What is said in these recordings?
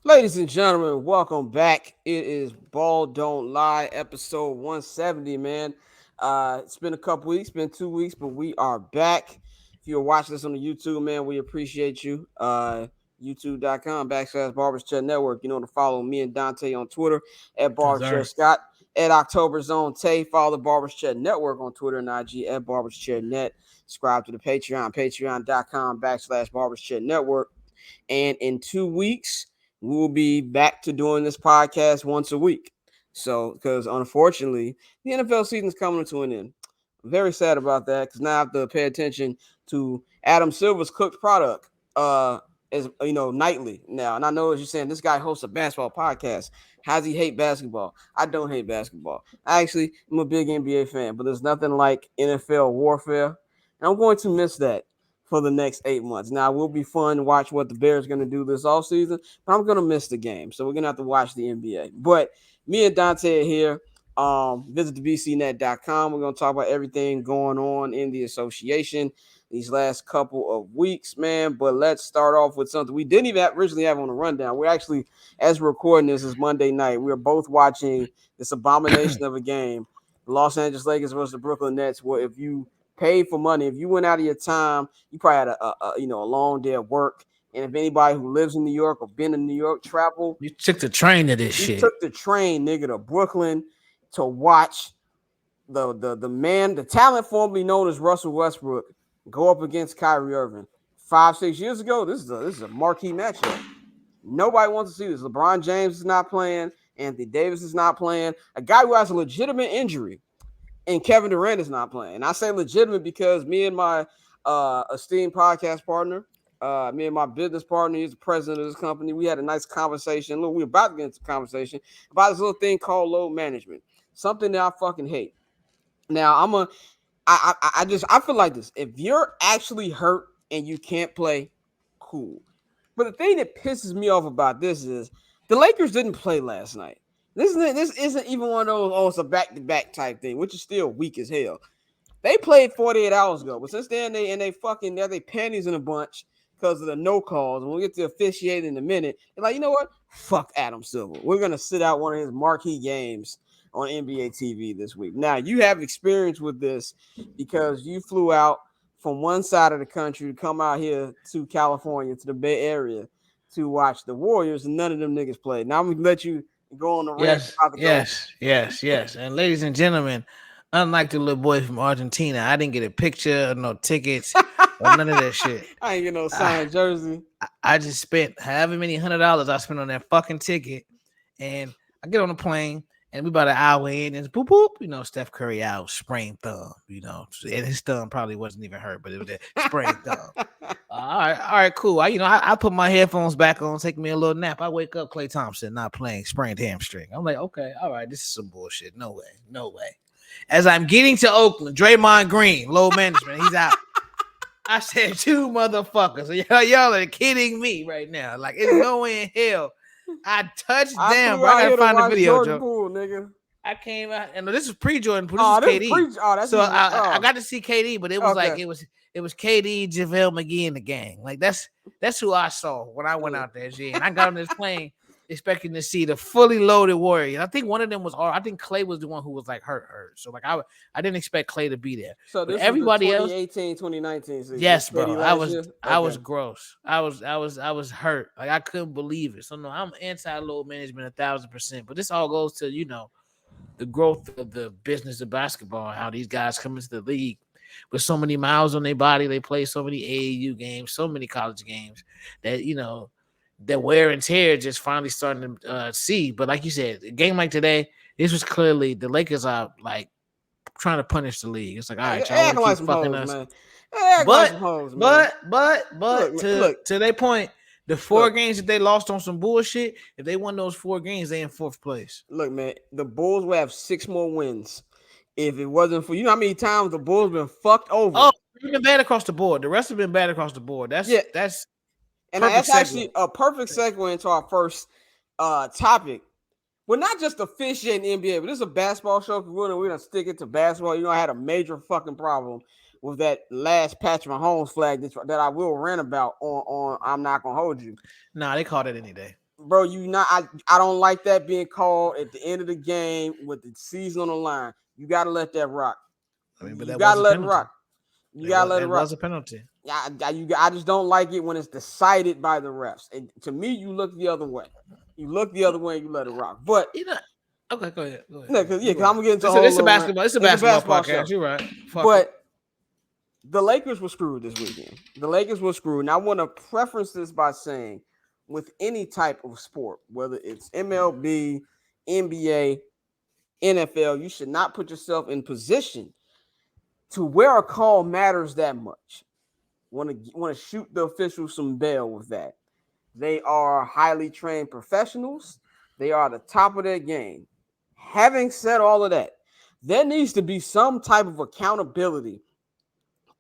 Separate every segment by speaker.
Speaker 1: Ladies and gentlemen, welcome back. It is Ball Don't Lie, episode 170, man. It's been a couple weeks, been 2 weeks, but we are back. If you're watching this on the YouTube, man, we appreciate you. YouTube.com/ Barbers Chat Network. You know to follow me and Dante on Twitter at
Speaker 2: Yes,
Speaker 1: Barbers Chat
Speaker 2: sir.
Speaker 1: Scott, at October Zone Tay. Follow the Barbers Chat Network on Twitter and IG at Barbers Chat Net. Subscribe to the patreon.com/ Barbers Chat Network. And in 2 weeks, we will be back to doing this podcast once a week. So, because unfortunately, the NFL season is coming to an end. I'm very sad about that because now I have to pay attention to Adam Silver's cooked product. As nightly now, and I know as you're saying, this guy hosts a basketball podcast. How does he hate basketball? I don't hate basketball. I actually am a big NBA fan, but there's nothing like NFL warfare, and I'm going to miss that for the next 8 months. Now, it will be fun to watch what the Bears are going to do this offseason, but I'm going to miss the game. So we're going to have to watch the NBA. But me and Dante are here. Visit the bcnet.com. We're going to talk about everything going on in the association these last couple of weeks, man. But let's start off with something we didn't even originally have on the rundown. We're actually, as we're recording this, is Monday night. We're both watching this abomination of a game, the Los Angeles Lakers versus the Brooklyn Nets. Where if you paid for money, if you went out of your time, you probably had a long day of work. And if anybody who lives in New York or been in New York travel,
Speaker 2: You took the train to this
Speaker 1: you
Speaker 2: shit.
Speaker 1: took the train, nigga, to Brooklyn to watch the man, the talent formerly known as Russell Westbrook, go up against Kyrie Irving. 5-6 years ago, this is a marquee matchup. Nobody wants to see this. LeBron James is not playing. Anthony Davis is not playing. A guy who has a legitimate injury, and Kevin Durant is not playing. And I say legitimate because me and my esteemed podcast partner, me and my business partner, he's the president of this company. We had a nice conversation. Look, we were about to get into a conversation about this little thing called load management, something that I fucking hate. Now I feel like this. If you're actually hurt and you can't play, cool. But the thing that pisses me off about this is the Lakers didn't play last night. This isn't even one of those, oh, it's a back to back type thing, which is still weak as hell. They played 48 hours ago, but since then they fucking they have their panties in a bunch because of the no calls. And we'll get to officiating in a minute. They're like, you know what? Fuck Adam Silver. We're gonna sit out one of his marquee games on NBA TV this week. Now you have experience with this because you flew out from one side of the country to come out here to California to the Bay Area to watch the Warriors, and none of them niggas played. Now I'm gonna let you go on the rant
Speaker 2: Yes,
Speaker 1: about to go.
Speaker 2: yes. And ladies and gentlemen, unlike the little boy from Argentina, I didn't get a picture, no tickets, or none of that shit.
Speaker 1: I ain't get no
Speaker 2: I,
Speaker 1: signed jersey.
Speaker 2: I just spent however many $100 I spent on that fucking ticket, and I get on the plane, and we about an hour in, and it's boop boop. Steph Curry out, sprained thumb. And his thumb probably wasn't even hurt, but it was a sprained thumb. All right, cool. I put my headphones back on, take me a little nap. I wake up, Klay Thompson not playing, sprained hamstring. I'm like, okay, all right, this is some bullshit. No way. As I'm getting to Oakland, Draymond Green, low management, he's out. I said, two motherfuckers. Y'all are kidding me right now. Like, it's no way in hell. I touched them, bro. I gotta find the video,
Speaker 1: Jordan
Speaker 2: Joe.
Speaker 1: Poole, nigga.
Speaker 2: I came out, and this is pre-Jordan Poole.
Speaker 1: Oh,
Speaker 2: This is
Speaker 1: this
Speaker 2: KD.
Speaker 1: that's
Speaker 2: So
Speaker 1: even,
Speaker 2: I got to see KD, but it was like
Speaker 1: okay.
Speaker 2: it was KD, JaVale McGee, and the gang. Like that's who I saw when I went out there, G. And I got on this plane expecting to see the fully loaded Warriors. I think one of them was, I think Klay was the one who was like hurt. So like I didn't expect Klay to be there.
Speaker 1: So
Speaker 2: But
Speaker 1: this
Speaker 2: everybody
Speaker 1: was the
Speaker 2: else,
Speaker 1: 2018, 2019 season.
Speaker 2: yes, bro. I was
Speaker 1: Year?
Speaker 2: I was gross. I was hurt. Like I couldn't believe it. So no, I'm anti-load management 1,000%. But this all goes to the growth of the business of basketball, how these guys come into the league with so many miles on their body. They play so many AAU games, so many college games that, that wear and tear just finally starting to see. But like you said, a game like today, this was clearly the Lakers are like trying to punish the league. It's like, all right, y'all want to keep fucking us.
Speaker 1: Man.
Speaker 2: But
Speaker 1: Look.
Speaker 2: to their point, the four games that they lost on some bullshit, if they won those 4 games, they in fourth place.
Speaker 1: Look, man, the Bulls will have 6 more wins if it wasn't for how many times the Bulls been fucked over.
Speaker 2: Oh, it's been bad across the board. The rest have been bad across the board. That's
Speaker 1: and that's actually a perfect segue into our first topic. We're not just officiating NBA, but this is a basketball show. We're gonna stick it to basketball. I had a major fucking problem with that last Patrick Mahomes flag that I will rant about on I'm not gonna hold you.
Speaker 2: Nah, they called it any day.
Speaker 1: bro, I don't like that being called at the end of the game with the season on the line. You got to let that rock.
Speaker 2: I mean, but
Speaker 1: You
Speaker 2: that
Speaker 1: got
Speaker 2: was
Speaker 1: to
Speaker 2: a
Speaker 1: let it
Speaker 2: penalty.
Speaker 1: rock. You got to let it
Speaker 2: That
Speaker 1: rock.
Speaker 2: was a penalty.
Speaker 1: I just don't like it when it's decided by the refs. And to me, you look the other way. You look the other way and you let it rock. But
Speaker 2: Okay, go ahead.
Speaker 1: no, because I'm gonna get into a whole
Speaker 2: It's a
Speaker 1: little
Speaker 2: basketball. It's a basketball podcast.
Speaker 1: show.
Speaker 2: You're right.
Speaker 1: But the Lakers were screwed this weekend. The Lakers were screwed. And I want to preference this by saying, with any type of sport, whether it's MLB, NBA, NFL, you should not put yourself in position to where a call matters that much. Want to shoot the officials some bail with that. They are highly trained professionals. They are at the top of their game. Having said all of that, there needs to be some type of accountability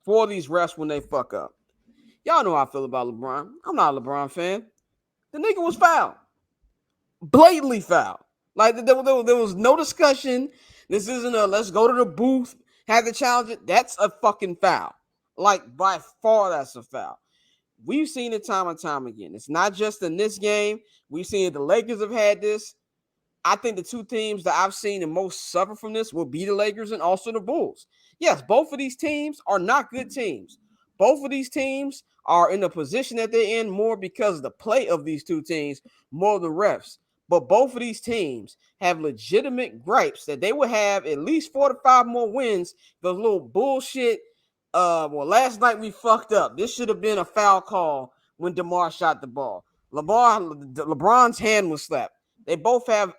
Speaker 1: for these refs when they fuck up. Y'all know how I feel about LeBron. I'm not a LeBron fan. The nigga was fouled. Blatantly fouled. Like there was no discussion. This isn't a let's go to the booth, have the challenge it. That's a fucking foul. Like by far, that's a foul. We've seen it time and time again. It's not just in this game. We've seen it. The Lakers have had this. I think the two teams that I've seen the most suffer from this will be the Lakers and also the Bulls. Yes, both of these teams are not good teams. Both of these teams are in the position that they're in more because of the play of these two teams, more than refs. But both of these teams have legitimate gripes that they would have at least 4 to 5 more wins. Those little bullshit. Last night we fucked up. This should have been a foul call when DeMar shot the ball. LeBron's hand was slapped. They both have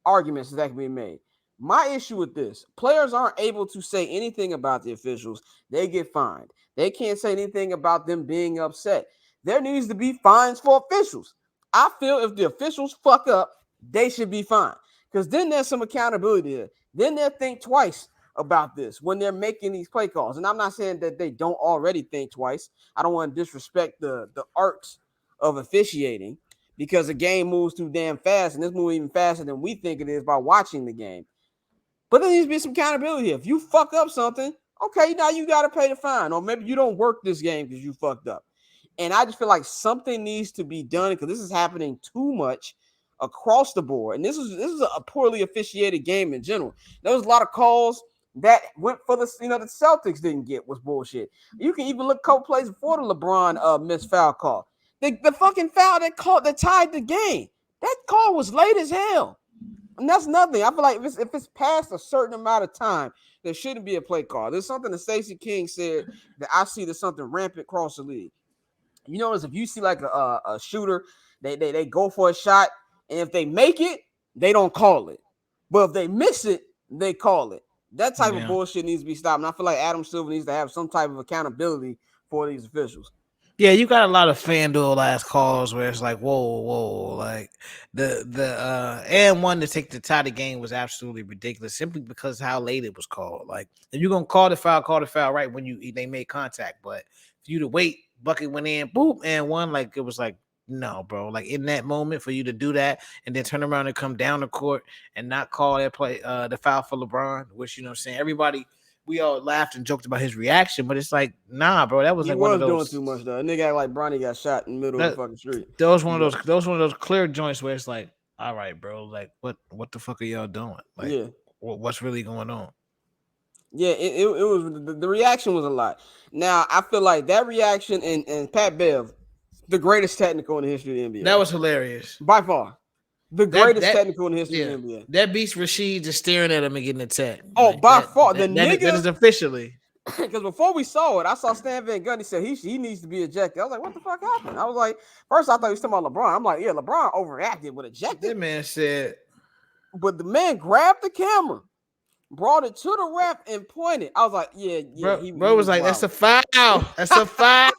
Speaker 1: arguments that can be made. My issue with this, players aren't able to say anything about the officials. They get fined. They can't say anything about them being upset. There needs to be fines for officials. I feel if the officials fuck up, they should be fined. Because then there's some accountability there. Then they'll think twice about this when they're making these play calls. And I'm not saying that they don't already think twice. I don't want to disrespect the arts of officiating, because the game moves too damn fast, and this moves even faster than we think it is by watching the game. But there needs to be some accountability. If you fuck up something, okay, now you got to pay the fine. Or maybe you don't work this game because you fucked up. And I just feel like something needs to be done because this is happening too much across the board. And this is a poorly officiated game in general. There was a lot of calls that went for the Celtics didn't get was bullshit. You can even look couple plays before the LeBron missed foul call. The fucking foul that tied the game. That call was late as hell. And that's nothing. I feel like if it's past a certain amount of time, there shouldn't be a play call. There's something that Stacey King said that I see there's something rampant across the league. You notice if you see like a shooter, they go for a shot, and if they make it, they don't call it. But if they miss it, they call it. That type of bullshit needs to be stopped. And I feel like Adam Silver needs to have some type of accountability for these officials.
Speaker 2: Yeah, you got a lot of FanDuel ass calls where it's like, whoa, like the and one to take the tie the game was absolutely ridiculous simply because how late it was called. Like, if you're gonna call the foul right when they made contact. But for you to wait, bucket went in, boop, and one, like it was like, no, bro. Like in that moment for you to do that and then turn around and come down the court and not call that play the foul for LeBron, which everybody. We all laughed and joked about his reaction, but it's like, nah, bro. That was like one of those
Speaker 1: doing too much though. A nigga act like Bronny got shot in the middle of the fucking street.
Speaker 2: Those one of those clear joints where it's like, all right, bro. Like, what the fuck are y'all doing? Like, what's really going on?
Speaker 1: Yeah, it was the reaction was a lot. Now I feel like that reaction and Pat Bev, the greatest technical in the history of the NBA.
Speaker 2: That was hilarious
Speaker 1: by far. The greatest technical in the history of the NBA.
Speaker 2: That beats Rasheed just staring at him and getting attacked.
Speaker 1: Oh, like, by far. The nigga.
Speaker 2: That is officially.
Speaker 1: Because before we saw it, I saw Stan Van Gundy said he needs to be ejected. I was like, what the fuck happened? I was like, first I thought he was talking about LeBron. I'm like, yeah, LeBron overreacted with ejected.
Speaker 2: That man said.
Speaker 1: But the man grabbed the camera, brought it to the ref, and pointed. I was like, yeah.
Speaker 2: Bro was like, wild. That's a foul. That's a foul.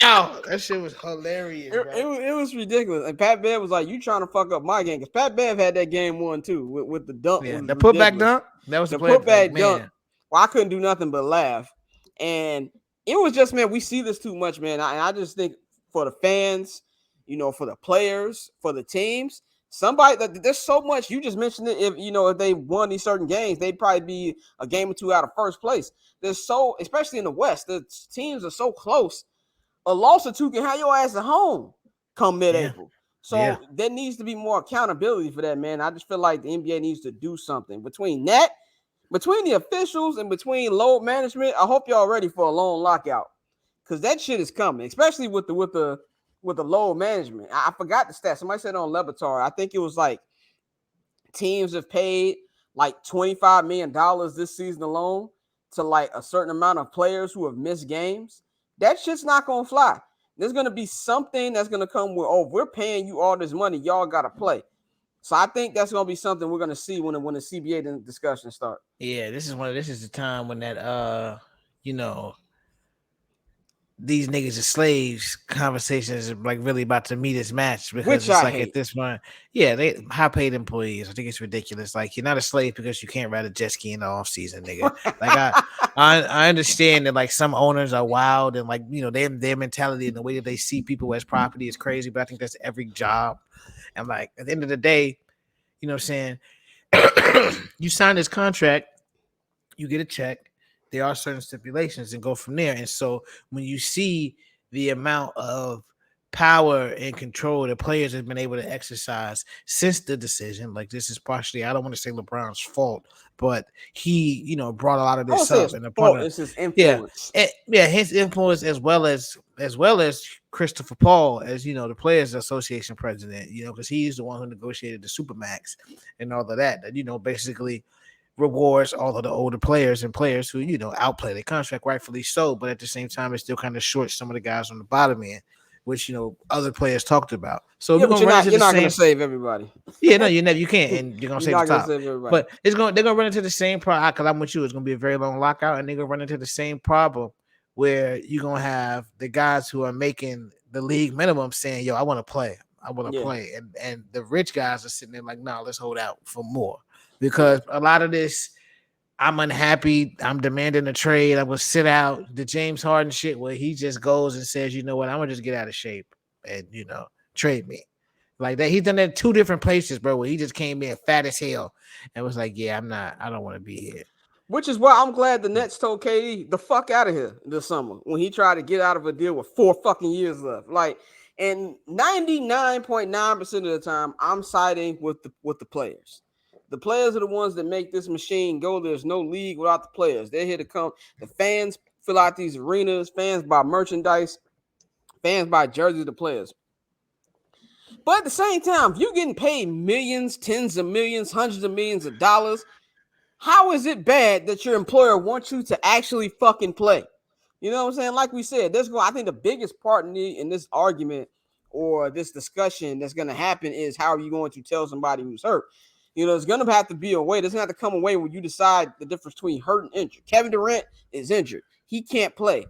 Speaker 2: That shit was hilarious.
Speaker 1: It was ridiculous. And Pat Bev was like, you trying to fuck up my game. Because Pat Bev had that game won too with the dunk.
Speaker 2: Yeah, the putback dunk. That was the
Speaker 1: putback dunk. Well, I couldn't do nothing but laugh. And it was just, man, we see this too much, man. I just think for the fans, for the players, for the teams, there's so much. You just mentioned it. If they won these certain games, they'd probably be a game or two out of first place. Especially in the West, the teams are so close. A loss or two can have your ass at home. come
Speaker 2: Yeah.
Speaker 1: mid-April.
Speaker 2: Yeah.
Speaker 1: So there needs to be more accountability for that, man. I just feel like the NBA needs to do something between that, between the officials and between load management. I hope y'all ready for a long lockout because that shit is coming, especially with the load management. I forgot the stat. Somebody said on Lebatar. I think it was like teams have paid like $25 million this season alone to like a certain amount of players who have missed games. That shit's not gonna fly. There's gonna be something that's gonna come with, oh, we're paying you all this money, y'all gotta play. So I think that's gonna be something we're gonna see when the CBA discussion start.
Speaker 2: Yeah, this is the time when that you know, these niggas are slaves conversations is like really about to meet its match because
Speaker 1: Which
Speaker 2: it's
Speaker 1: I
Speaker 2: like at
Speaker 1: hate.
Speaker 2: this point, yeah, they high paid employees. I think it's ridiculous. Like you're not a slave because you can't ride a jet ski in the off season, nigga. Like I understand that like some owners are wild and like their mentality and the way that they see people as property is crazy, but I think that's every job. And like at the end of the day, you know what I'm saying? You sign this contract, you get a check. There are certain stipulations and go from there. And so when you see the amount of power and control the players have been able to exercise since the decision, like this is partially, I don't want to say LeBron's fault, but he, brought a lot of
Speaker 1: I won't
Speaker 2: this
Speaker 1: say
Speaker 2: up
Speaker 1: it's
Speaker 2: and the point
Speaker 1: fault,
Speaker 2: of,
Speaker 1: it's his
Speaker 2: yeah,
Speaker 1: influence.
Speaker 2: yeah, his influence as well as Christopher Paul as the Players Association president, because he's the one who negotiated the Supermax and all of that. Basically rewards all of the older players and players who outplay their contract, rightfully so, but at the same time it still kind of shorts some of the guys on the bottom end, which other players talked about. So
Speaker 1: Yeah,
Speaker 2: we're
Speaker 1: but
Speaker 2: gonna run into
Speaker 1: you're
Speaker 2: the
Speaker 1: not gonna
Speaker 2: same.
Speaker 1: save everybody.
Speaker 2: Yeah, no, you can't, and you're gonna
Speaker 1: You're
Speaker 2: save the
Speaker 1: not gonna
Speaker 2: top.
Speaker 1: save everybody.
Speaker 2: But they're gonna run into the same problem because I'm with you. It's gonna be a very long lockout, and they're gonna run into the same problem where you're gonna have the guys who are making the league minimum saying, "Yo, I want to play, I want to
Speaker 1: Yeah,
Speaker 2: play," and the rich guys are sitting there like, "Nah, let's hold out for more,"
Speaker 1: yeah.
Speaker 2: because a lot of this. I'm unhappy. I'm demanding a trade. I'm gonna sit out the James Harden shit where he just goes and says, you know what, I'm gonna just get out of shape and trade me. Like that. He's done that in two different places, bro, where he just came in fat as hell and was like, yeah, I don't want to be here.
Speaker 1: Which is why I'm glad the Nets told KD the fuck out of here this summer when he tried to get out of a deal with 4 fucking years left. Like, and 99.9% of the time, I'm siding with the players. The players are the ones that make this machine go. There's no league without the players. They're here to come. The fans fill out these arenas. Fans buy merchandise. Fans buy jerseys. The players. But at the same time, if you're getting paid millions, tens of millions, hundreds of millions of dollars, how is it bad that your employer wants you to actually fucking play? You know what I'm saying? Like we said, I think the biggest part in this argument or this discussion that's going to happen is how are you going to tell somebody who's hurt? There's going to have to be a way. There's going to have to come a way when you decide the difference between hurt and injured. Kevin Durant is injured. He can't play.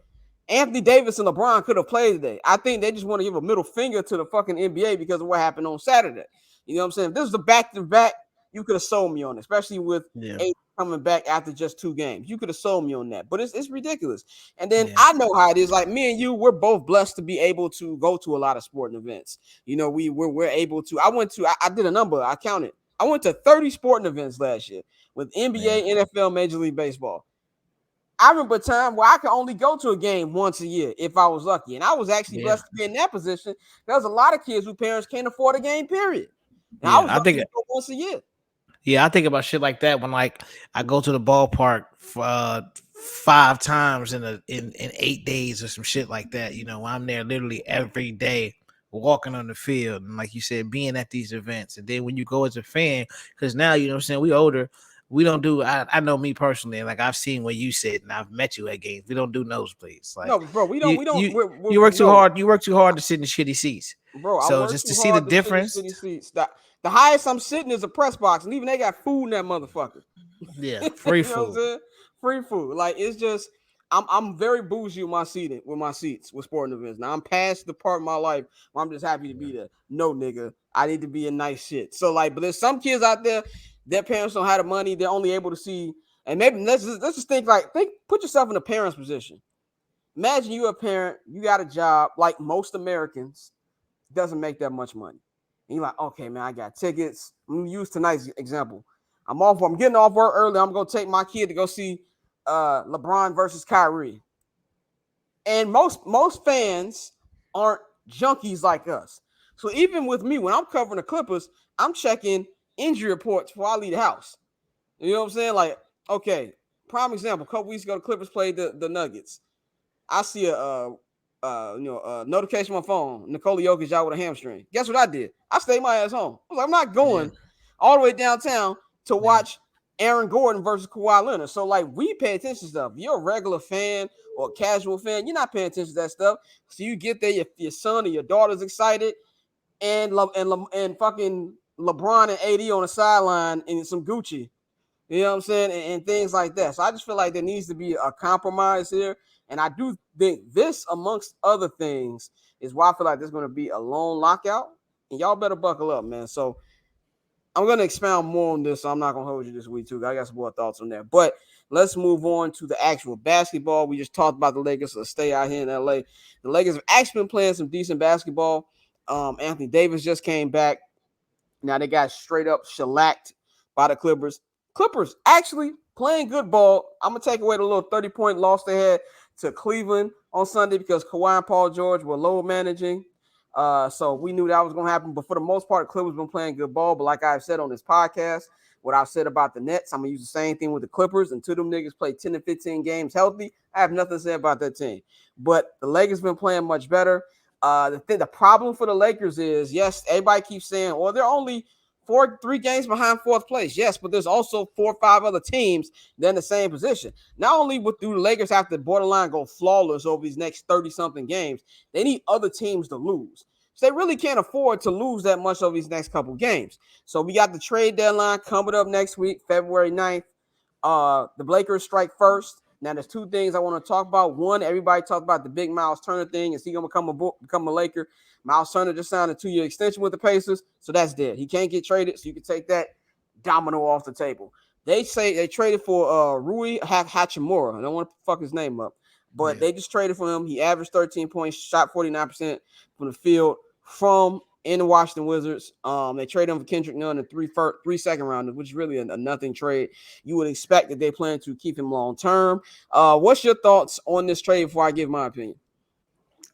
Speaker 1: Anthony Davis and LeBron could have played today. I think they just want to give a middle finger to the fucking NBA because of what happened on Saturday. You know what I'm saying? If this was a back-to-back, you could have sold me on it, especially with
Speaker 2: Yeah,
Speaker 1: coming back after just 2 games. You could have sold me on that, but it's ridiculous. And then
Speaker 2: yeah,
Speaker 1: I know how it is. Like me and you, we're both blessed to be able to go to a lot of sporting events. We're able to. I did a number. I counted. I went to 30 sporting events last year with
Speaker 2: yeah,
Speaker 1: NBA, NFL, Major League Baseball. I remember a time where I could only go to a game once a year if I was lucky. And I was actually
Speaker 2: yeah,
Speaker 1: blessed to be in that position. There's a lot of kids whose parents can't afford a game, period. And I
Speaker 2: yeah.
Speaker 1: was
Speaker 2: I
Speaker 1: lucky
Speaker 2: think
Speaker 1: to go once a year.
Speaker 2: Yeah, I think about shit like that when like I go to the ballpark for 5 times in 8 days or some shit like that. I'm there literally every day walking on the field and like you said, being at these events. And then when you go as a fan, because now what I'm saying, we older, we don't do I know me personally, like I've seen where you sit and I've met you at games. We don't do nosebleeds. Like
Speaker 1: No, bro,
Speaker 2: you
Speaker 1: we don't,
Speaker 2: you you work too
Speaker 1: no,
Speaker 2: hard, to sit in shitty seats.
Speaker 1: bro, I
Speaker 2: So
Speaker 1: work
Speaker 2: just to
Speaker 1: too
Speaker 2: see the
Speaker 1: hard to sit in
Speaker 2: difference,
Speaker 1: city seats. The highest I'm sitting is a press box, and even they got food in that motherfucker.
Speaker 2: yeah,
Speaker 1: You
Speaker 2: free
Speaker 1: know what I'm
Speaker 2: food.
Speaker 1: saying? Free food. Like it's just I'm very bougie with my seats with sporting events. Now I'm past the part of my life where I'm just happy to be there. No nigga, I need to be in nice shit. So like, but there's some kids out there, their parents don't have the money, they're only able to see, and maybe let's just put yourself in the parent's position. Imagine you're a parent, you got a job, like most Americans, doesn't make that much money. And you're like, okay, man, I got tickets. I'm gonna use tonight's example. I'm getting off work early. I'm gonna take my kid to go see LeBron versus Kyrie. And most fans aren't junkies like us. So even with me, when I'm covering the Clippers, I'm checking injury reports before I leave the house. You know what I'm saying? Like, okay, prime example. A couple weeks ago, the Clippers played the Nuggets. I see a notification on my phone. Nikola Jokic out with a hamstring. Guess what I did? I stayed my ass home. I was like, I'm not
Speaker 2: Yeah,
Speaker 1: going all the way downtown to
Speaker 2: yeah,
Speaker 1: watch Aaron Gordon versus Kawhi Leonard. So like, we pay attention to stuff. If you're a regular fan or a casual fan, you're not paying attention to that stuff. So you get there, your son or your daughter's excited, and fucking LeBron and AD on the sideline in some Gucci. You know what I'm saying? And things like that. So I just feel like there needs to be a compromise here. And I do think this, amongst other things, is why I feel like there's going to be a long lockout. And y'all better buckle up, man. So I'm going to expound more on this. So I'm not going to hold you this week, too. I got some more thoughts on that. But let's move on to the actual basketball. We just talked about the Lakers, so stay out here in LA. The Lakers have actually been playing some decent basketball. Anthony Davis just came back. Now they got straight up shellacked by the Clippers. Clippers actually playing good ball. I'm gonna take away the little 30-point loss they had to Cleveland on Sunday because Kawhi and Paul George were low managing. So we knew that was gonna happen. But for the most part, the Clippers been playing good ball. But like I've said on this podcast, what I've said about the Nets, I'm gonna use the same thing with the Clippers. Until them niggas play 10 to 15 games healthy, I have nothing to say about that team. But the Lakers been playing much better. The problem for the Lakers is, yes, everybody keeps saying, well, they're only 3 games behind fourth place. Yes, but there's also 4 or 5 other teams that in the same position. Not only do the Lakers have to borderline go flawless over these next 30-something games, they need other teams to lose. So they really can't afford to lose that much over these next couple games. So we got the trade deadline coming up next week, February 9th. The Lakers strike first. Now, there's 2 things I want to talk about. One, everybody talked about the big Miles Turner thing. Is he going to become a Laker? Miles Turner just signed a 2-year extension with the Pacers, so that's dead. He can't get traded, so you can take that domino off the table. They say they traded for Rui Hachimura. I don't want to fuck his name up, but
Speaker 2: yeah.
Speaker 1: they just traded for him. He averaged 13 points, shot 49% from the field from in the Washington Wizards. They traded him for Kendrick Nunn and three second rounders, which is really a nothing trade. You would expect that they plan to keep him long term. What's your thoughts on this trade before I give my opinion?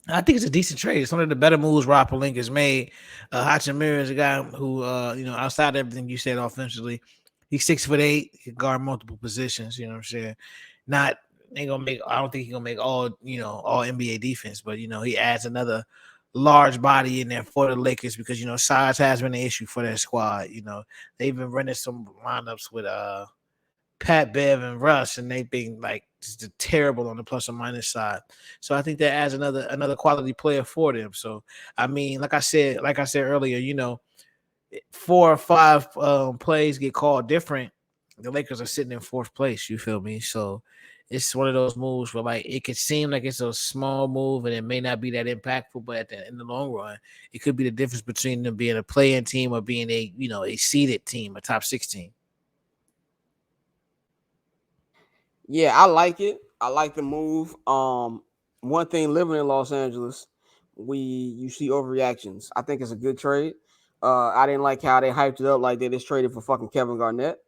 Speaker 2: I think it's a decent trade. It's one of the better moves Rob Pelinka's made. Hachimura is a guy who, outside of everything you said offensively, he's 6'8", he can guard multiple positions. You know what I'm saying? Not ain't gonna make. I don't think he's gonna make all NBA defense, but he adds another large body in there for the Lakers because size has been an issue for their squad. They've been running some lineups with Pat Bev and Russ, and they've been like just terrible on the plus or minus side. So I think that adds another quality player for them. So I mean, like I said earlier, 4 or 5 plays get called different. The Lakers are sitting in 4th place. You feel me? So it's one of those moves where like it could seem like it's a small move and it may not be that impactful, but in the long run, it could be the difference between them being a play-in team or being a seeded team, a top 6 team.
Speaker 1: Yeah, I like it. I like the move. One thing living in Los Angeles, you see overreactions. I think it's a good trade. I didn't like how they hyped it up like they just traded for fucking Kevin Garnett.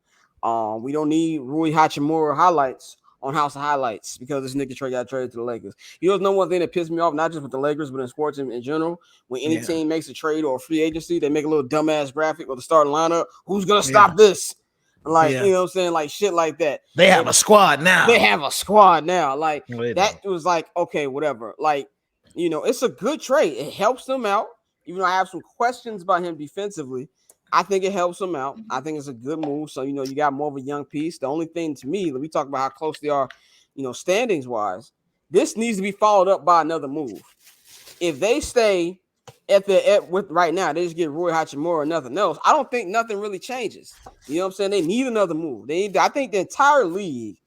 Speaker 1: We don't need Rui Hachimura highlights on House of Highlights because this nigga trade got traded to the Lakers. No one thing that pissed me off, not just with the Lakers, but in sports in general. When any
Speaker 2: Yeah.
Speaker 1: team makes a trade or a free agency, they make a little dumbass graphic or the starting lineup. Who's gonna
Speaker 2: Yeah.
Speaker 1: stop this? Like,
Speaker 2: Yeah.
Speaker 1: you know what I'm saying? Like shit like that.
Speaker 2: They have a squad
Speaker 1: They
Speaker 2: now.
Speaker 1: have a squad now. Like
Speaker 2: No, they
Speaker 1: that
Speaker 2: don't.
Speaker 1: was like, okay, whatever. Like, it's a good trade. It helps them out. Even though I have some questions about him defensively, I think it helps them out. I think it's a good move. So, you got more of a young piece. The only thing to me, we talk about how close they are, standings wise, this needs to be followed up by another move. If they stay with right now, they just get Roy Hachimura or nothing else. I don't think nothing really changes. You know what I'm saying? They need another move. I think the entire league,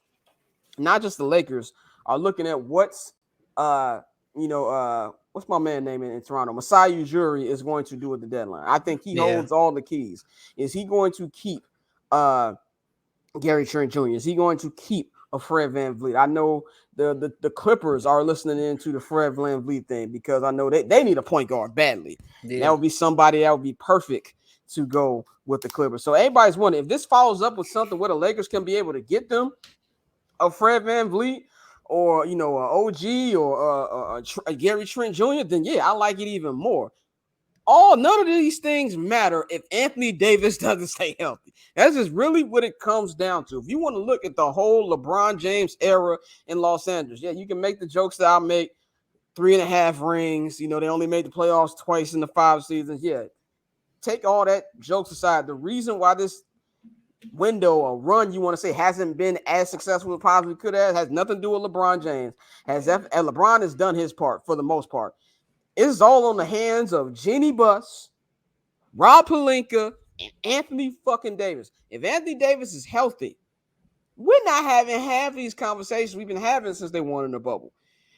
Speaker 1: not just the Lakers, are looking at what's what's my man name in Toronto? Masai Ujiri is going to do at the deadline. I think he
Speaker 2: Yeah.
Speaker 1: holds all the keys. Is he going to keep Gary Trent Jr.? Is he going to keep a Fred VanVleet? I know the Clippers are listening into the Fred VanVleet thing because I know they need a point guard badly.
Speaker 2: Yeah.
Speaker 1: That would be somebody that would be perfect to go with the Clippers. So everybody's wondering if this follows up with something where the Lakers can be able to get them a Fred VanVleet or a OG or a Gary Trent Jr., then yeah, I like it even more. None of these things matter if Anthony Davis doesn't stay healthy. That's just really what it comes down to. If you want to look at the whole LeBron James era in Los Angeles, yeah, you can make the jokes that I make, 3.5 rings. They only made the playoffs twice in the 5 seasons. Yeah, take all that jokes aside. The reason why this window or run you want to say hasn't been as successful as possibly could have has nothing to do with LeBron James. LeBron has done his part for the most part. It's all on the hands of Jeannie Buss, Rob Pelinka, and Anthony fucking Davis. If Anthony Davis is healthy, we're not having half these conversations we've been having since they won in the bubble.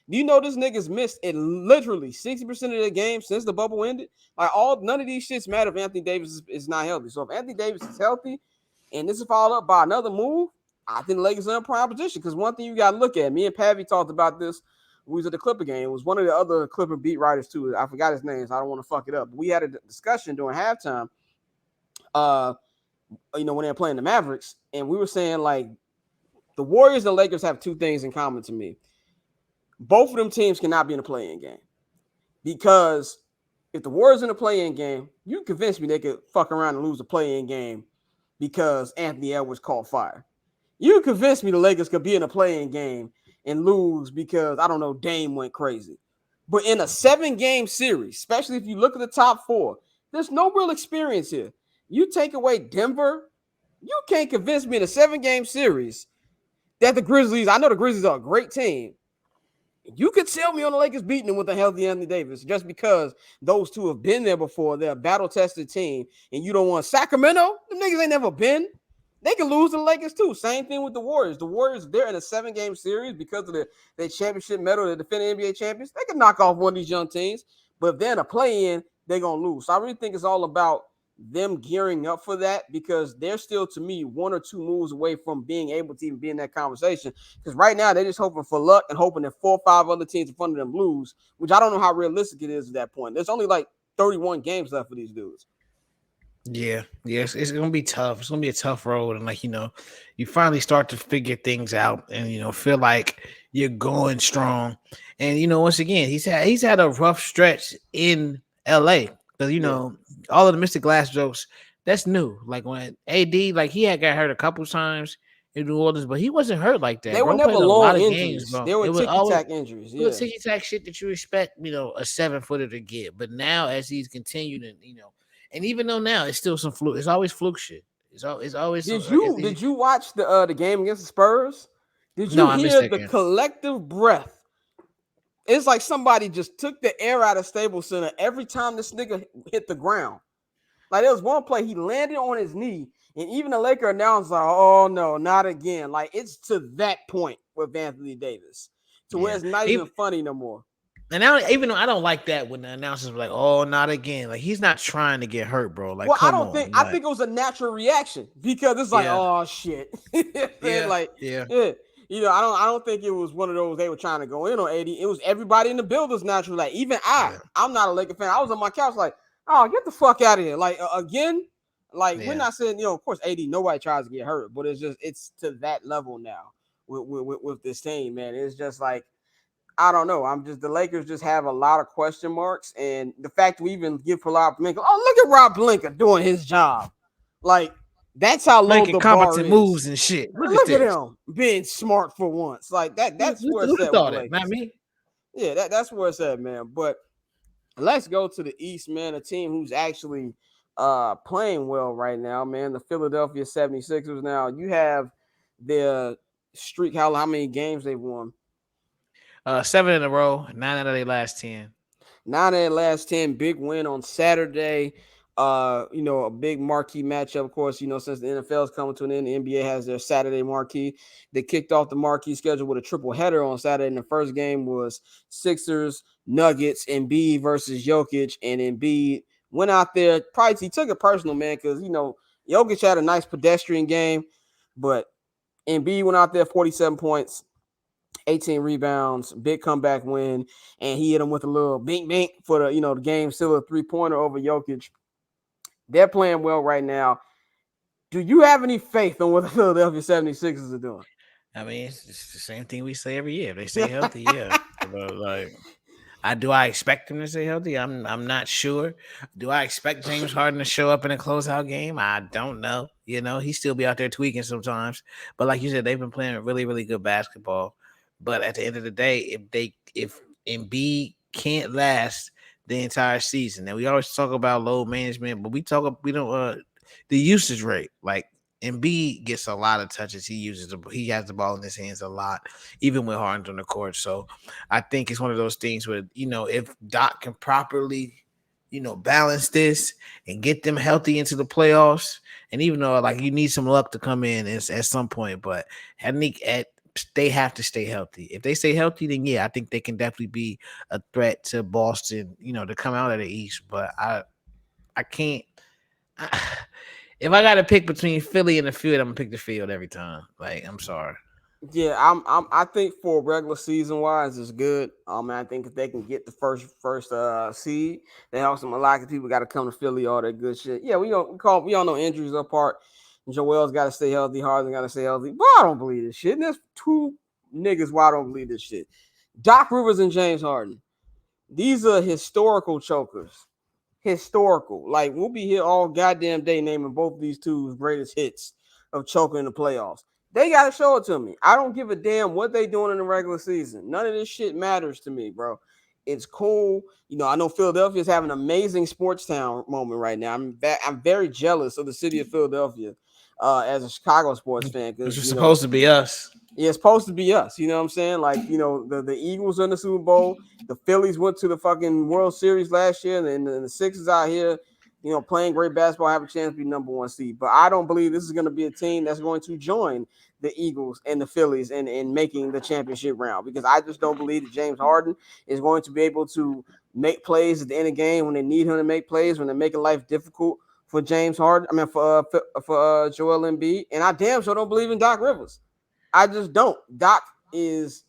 Speaker 1: Do you know this nigga's missed it literally 60% of their games since the bubble ended? None of these shits matter if Anthony Davis is not healthy. So if Anthony Davis is healthy and this is followed up by another move, I think the Lakers are in prime position. Because one thing you got to look at, me and Pavi talked about this when we was at the Clipper game. It was one of the other Clipper beat writers too. I forgot his name, so I don't want to fuck it up. But we had a discussion during halftime, when they were playing the Mavericks, and we were saying like the Warriors and Lakers have two things in common to me. Both of them teams cannot be in a play-in game. Because if the Warriors in a play-in game, you convince me they could fuck around and lose a play-in game because Anthony Edwards caught fire. You convinced me the Lakers could be in a play-in game and lose because, I don't know, Dame went crazy. But in a 7-game series, especially if you look at the top 4, there's no real experience here. You take away Denver, you can't convince me in a 7-game series that the Grizzlies, I know the Grizzlies are a great team. You could tell me on the Lakers beating them with a healthy Anthony Davis just because those two have been there before. They're a battle-tested team, and you don't want Sacramento. The niggas ain't never been. They can lose to the Lakers too. Same thing with the Warriors. The Warriors, they're in a 7-game series because of their championship medal, the defending NBA champions. They can knock off one of these young teams, but if they're in a play-in, they're going to lose. So I really think it's all about them gearing up for that because they're still, to me, 1 or 2 moves away from being able to even be in that conversation. Because right now, they're just hoping for luck and hoping that 4 or 5 other teams in front of them lose, which I don't know how realistic it is at that point. There's only like 31 games left for these dudes.
Speaker 2: Yeah, yes, it's gonna be tough. It's gonna be a tough road, and you finally start to figure things out, and feel like you're going strong. And once again, he's had a rough stretch in LA because all of the Mr. Glass jokes that's new. Like when AD, like he had got hurt a couple times in New Orleans, but he wasn't hurt like that.
Speaker 1: They were never long injuries. They were ticky-tack injuries. Yeah,
Speaker 2: ticky-tack shit that you expect, a 7-footer to get. But now, as he's continued, and even though now it's still some fluke, it's always fluke shit. It's always.
Speaker 1: Did you watch the game against the Spurs? Did you hear the collective breath? It's like somebody just took the air out of Staples Center every time this nigga hit the ground. Like there was one play, he landed on his knee, and even the Laker announced like, "Oh no, not again!" Like it's to that point with Anthony Davis, where it's not even funny no more.
Speaker 2: And now, even though I don't like that when the announcers were like, "Oh, not again!" Like he's not trying to get hurt, bro. Like,
Speaker 1: I think it was a natural reaction because it's like, "Oh shit," I don't think it was one of those they were trying to go in on 80. It was everybody in the building's natural. Like even I'm not a Laker fan. I was on my couch like, "Oh, get the fuck out of here!" Like again, we're not saying of course 80. Nobody tries to get hurt, but it's to that level now with this team, man. It's just like. I don't know. The Lakers just have a lot of question marks. And the fact we even give Rob Pelinka, look at Rob Pelinka doing his job. Like, that's how low the bar is.
Speaker 2: Moves and shit.
Speaker 1: Look at him being smart for once. Like, that's where it's at with the Lakers.
Speaker 2: Not me.
Speaker 1: Yeah, that's where it's at, man. But let's go to the East, man. A team who's actually playing well right now, man. The Philadelphia 76ers. Now, you have their streak, how many games they've won.
Speaker 2: 7 in a row, 9 out of their last 10.
Speaker 1: 9 out of their last 10. Big win on Saturday. A big marquee matchup, of course, since the NFL is coming to an end, the NBA has their Saturday marquee. They kicked off the marquee schedule with a triple header on Saturday. And the first game was Sixers, Nuggets, Embiid versus Jokic. And Embiid went out there. Probably he took it personal, man, because, Jokic had a nice pedestrian game. But Embiid went out there 47 points. 18 rebounds, big comeback win, and he hit him with a little bink for the game, still a 3-pointer over Jokic. They're playing well right now. Do you have any faith on what the Philadelphia 76ers are doing?
Speaker 2: I mean, it's the same thing we say every year. They stay healthy, yeah. But Do I expect him to stay healthy? I'm not sure. Do I expect James Harden to show up in a closeout game? I don't know. He still be out there tweaking sometimes. But like you said, they've been playing really, really good basketball. But at the end of the day, if Embiid can't last the entire season, and we always talk about load management, but we don't the usage rate. Like Embiid gets a lot of touches. He has the ball in his hands a lot, even with Harden on the court. So I think it's one of those things where, if Doc can properly, balance this and get them healthy into the playoffs, and even though like you need some luck to come in at some point, but I think they have to stay healthy. If they stay healthy, then yeah, I think they can definitely be a threat to Boston, to come out of the East. But I can't. If I got to pick between Philly and the field, I'm gonna pick the field every time. Like, I'm sorry.
Speaker 1: Yeah, I think for regular season wise, it's good. I think if they can get the first seed, that helps them a lot. Because people got to come to Philly, all that good shit. Yeah, we all know injuries are part. Joel's got to stay healthy. Harden got to stay healthy. But I don't believe this shit. And there's two niggas why I don't believe this shit. Doc Rivers and James Harden. These are historical chokers. Historical. Like, we'll be here all goddamn day naming both of these two's greatest hits of choking in the playoffs. They got to show it to me. I don't give a damn what they doing in the regular season. None of this shit matters to me, bro. It's cool. I know Philadelphia's having an amazing sports town moment right now. I'm very jealous of the city of Philadelphia as a Chicago sports fan
Speaker 2: This
Speaker 1: because,
Speaker 2: was supposed to be us.
Speaker 1: yeah, it's supposed to be us. You know what I'm saying? Like, the Eagles in the Super Bowl. The Phillies went to the fucking World Series last year, and the Sixers out here, playing great basketball, have a chance to be number one seed. But I don't believe this is going to be a team that's going to join the Eagles and the Phillies in making the championship round, because I just don't believe that James Harden is going to be able to make plays at the end of the game when they need him to make plays, when they're making life difficult for James Harden. I mean, for Joel Embiid. And I damn sure don't believe in Doc Rivers. I just don't. Is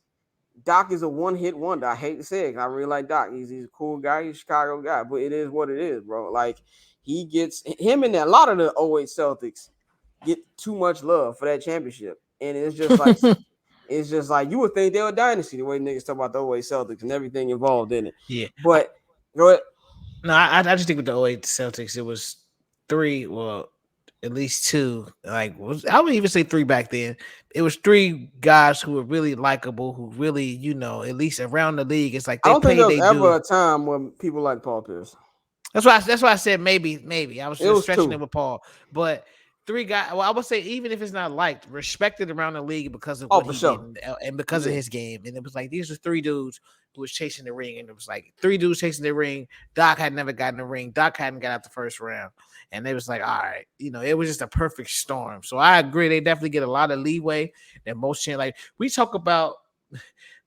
Speaker 1: a one-hit wonder. I hate to say it. I really like Doc. He's a cool guy. He's a Chicago guy, but it is what it is, bro. Like, he gets him and a lot of the '08 Celtics get too much love for that championship, and it's just like you would think they were a dynasty the way niggas talk about the '08 Celtics and everything involved in it.
Speaker 2: Yeah.
Speaker 1: But go ahead.
Speaker 2: No, I just think with the '08 Celtics, it was three. Well, at least two. Like, I would even say three back then. It was three guys who were really likable, who really, at least around the league, it's like
Speaker 1: I
Speaker 2: they
Speaker 1: don't think
Speaker 2: paid
Speaker 1: there was
Speaker 2: they
Speaker 1: ever
Speaker 2: due.
Speaker 1: a time when people like Paul Pierce.
Speaker 2: That's why I said maybe. I was
Speaker 1: It
Speaker 2: just
Speaker 1: was
Speaker 2: stretching
Speaker 1: two.
Speaker 2: it with Paul, but three guys. Well, I would say even if it's not liked, respected around the league because of
Speaker 1: Oh,
Speaker 2: what
Speaker 1: for
Speaker 2: he did
Speaker 1: sure.
Speaker 2: and because of
Speaker 1: Yeah.
Speaker 2: his game. And it was like these are three dudes who was chasing the ring, and it was like three dudes chasing the ring. Doc had never gotten the ring. Doc hadn't got out the first round, and they was like, all right, it was just a perfect storm. So I agree, they definitely get a lot of leeway. And most like we talk about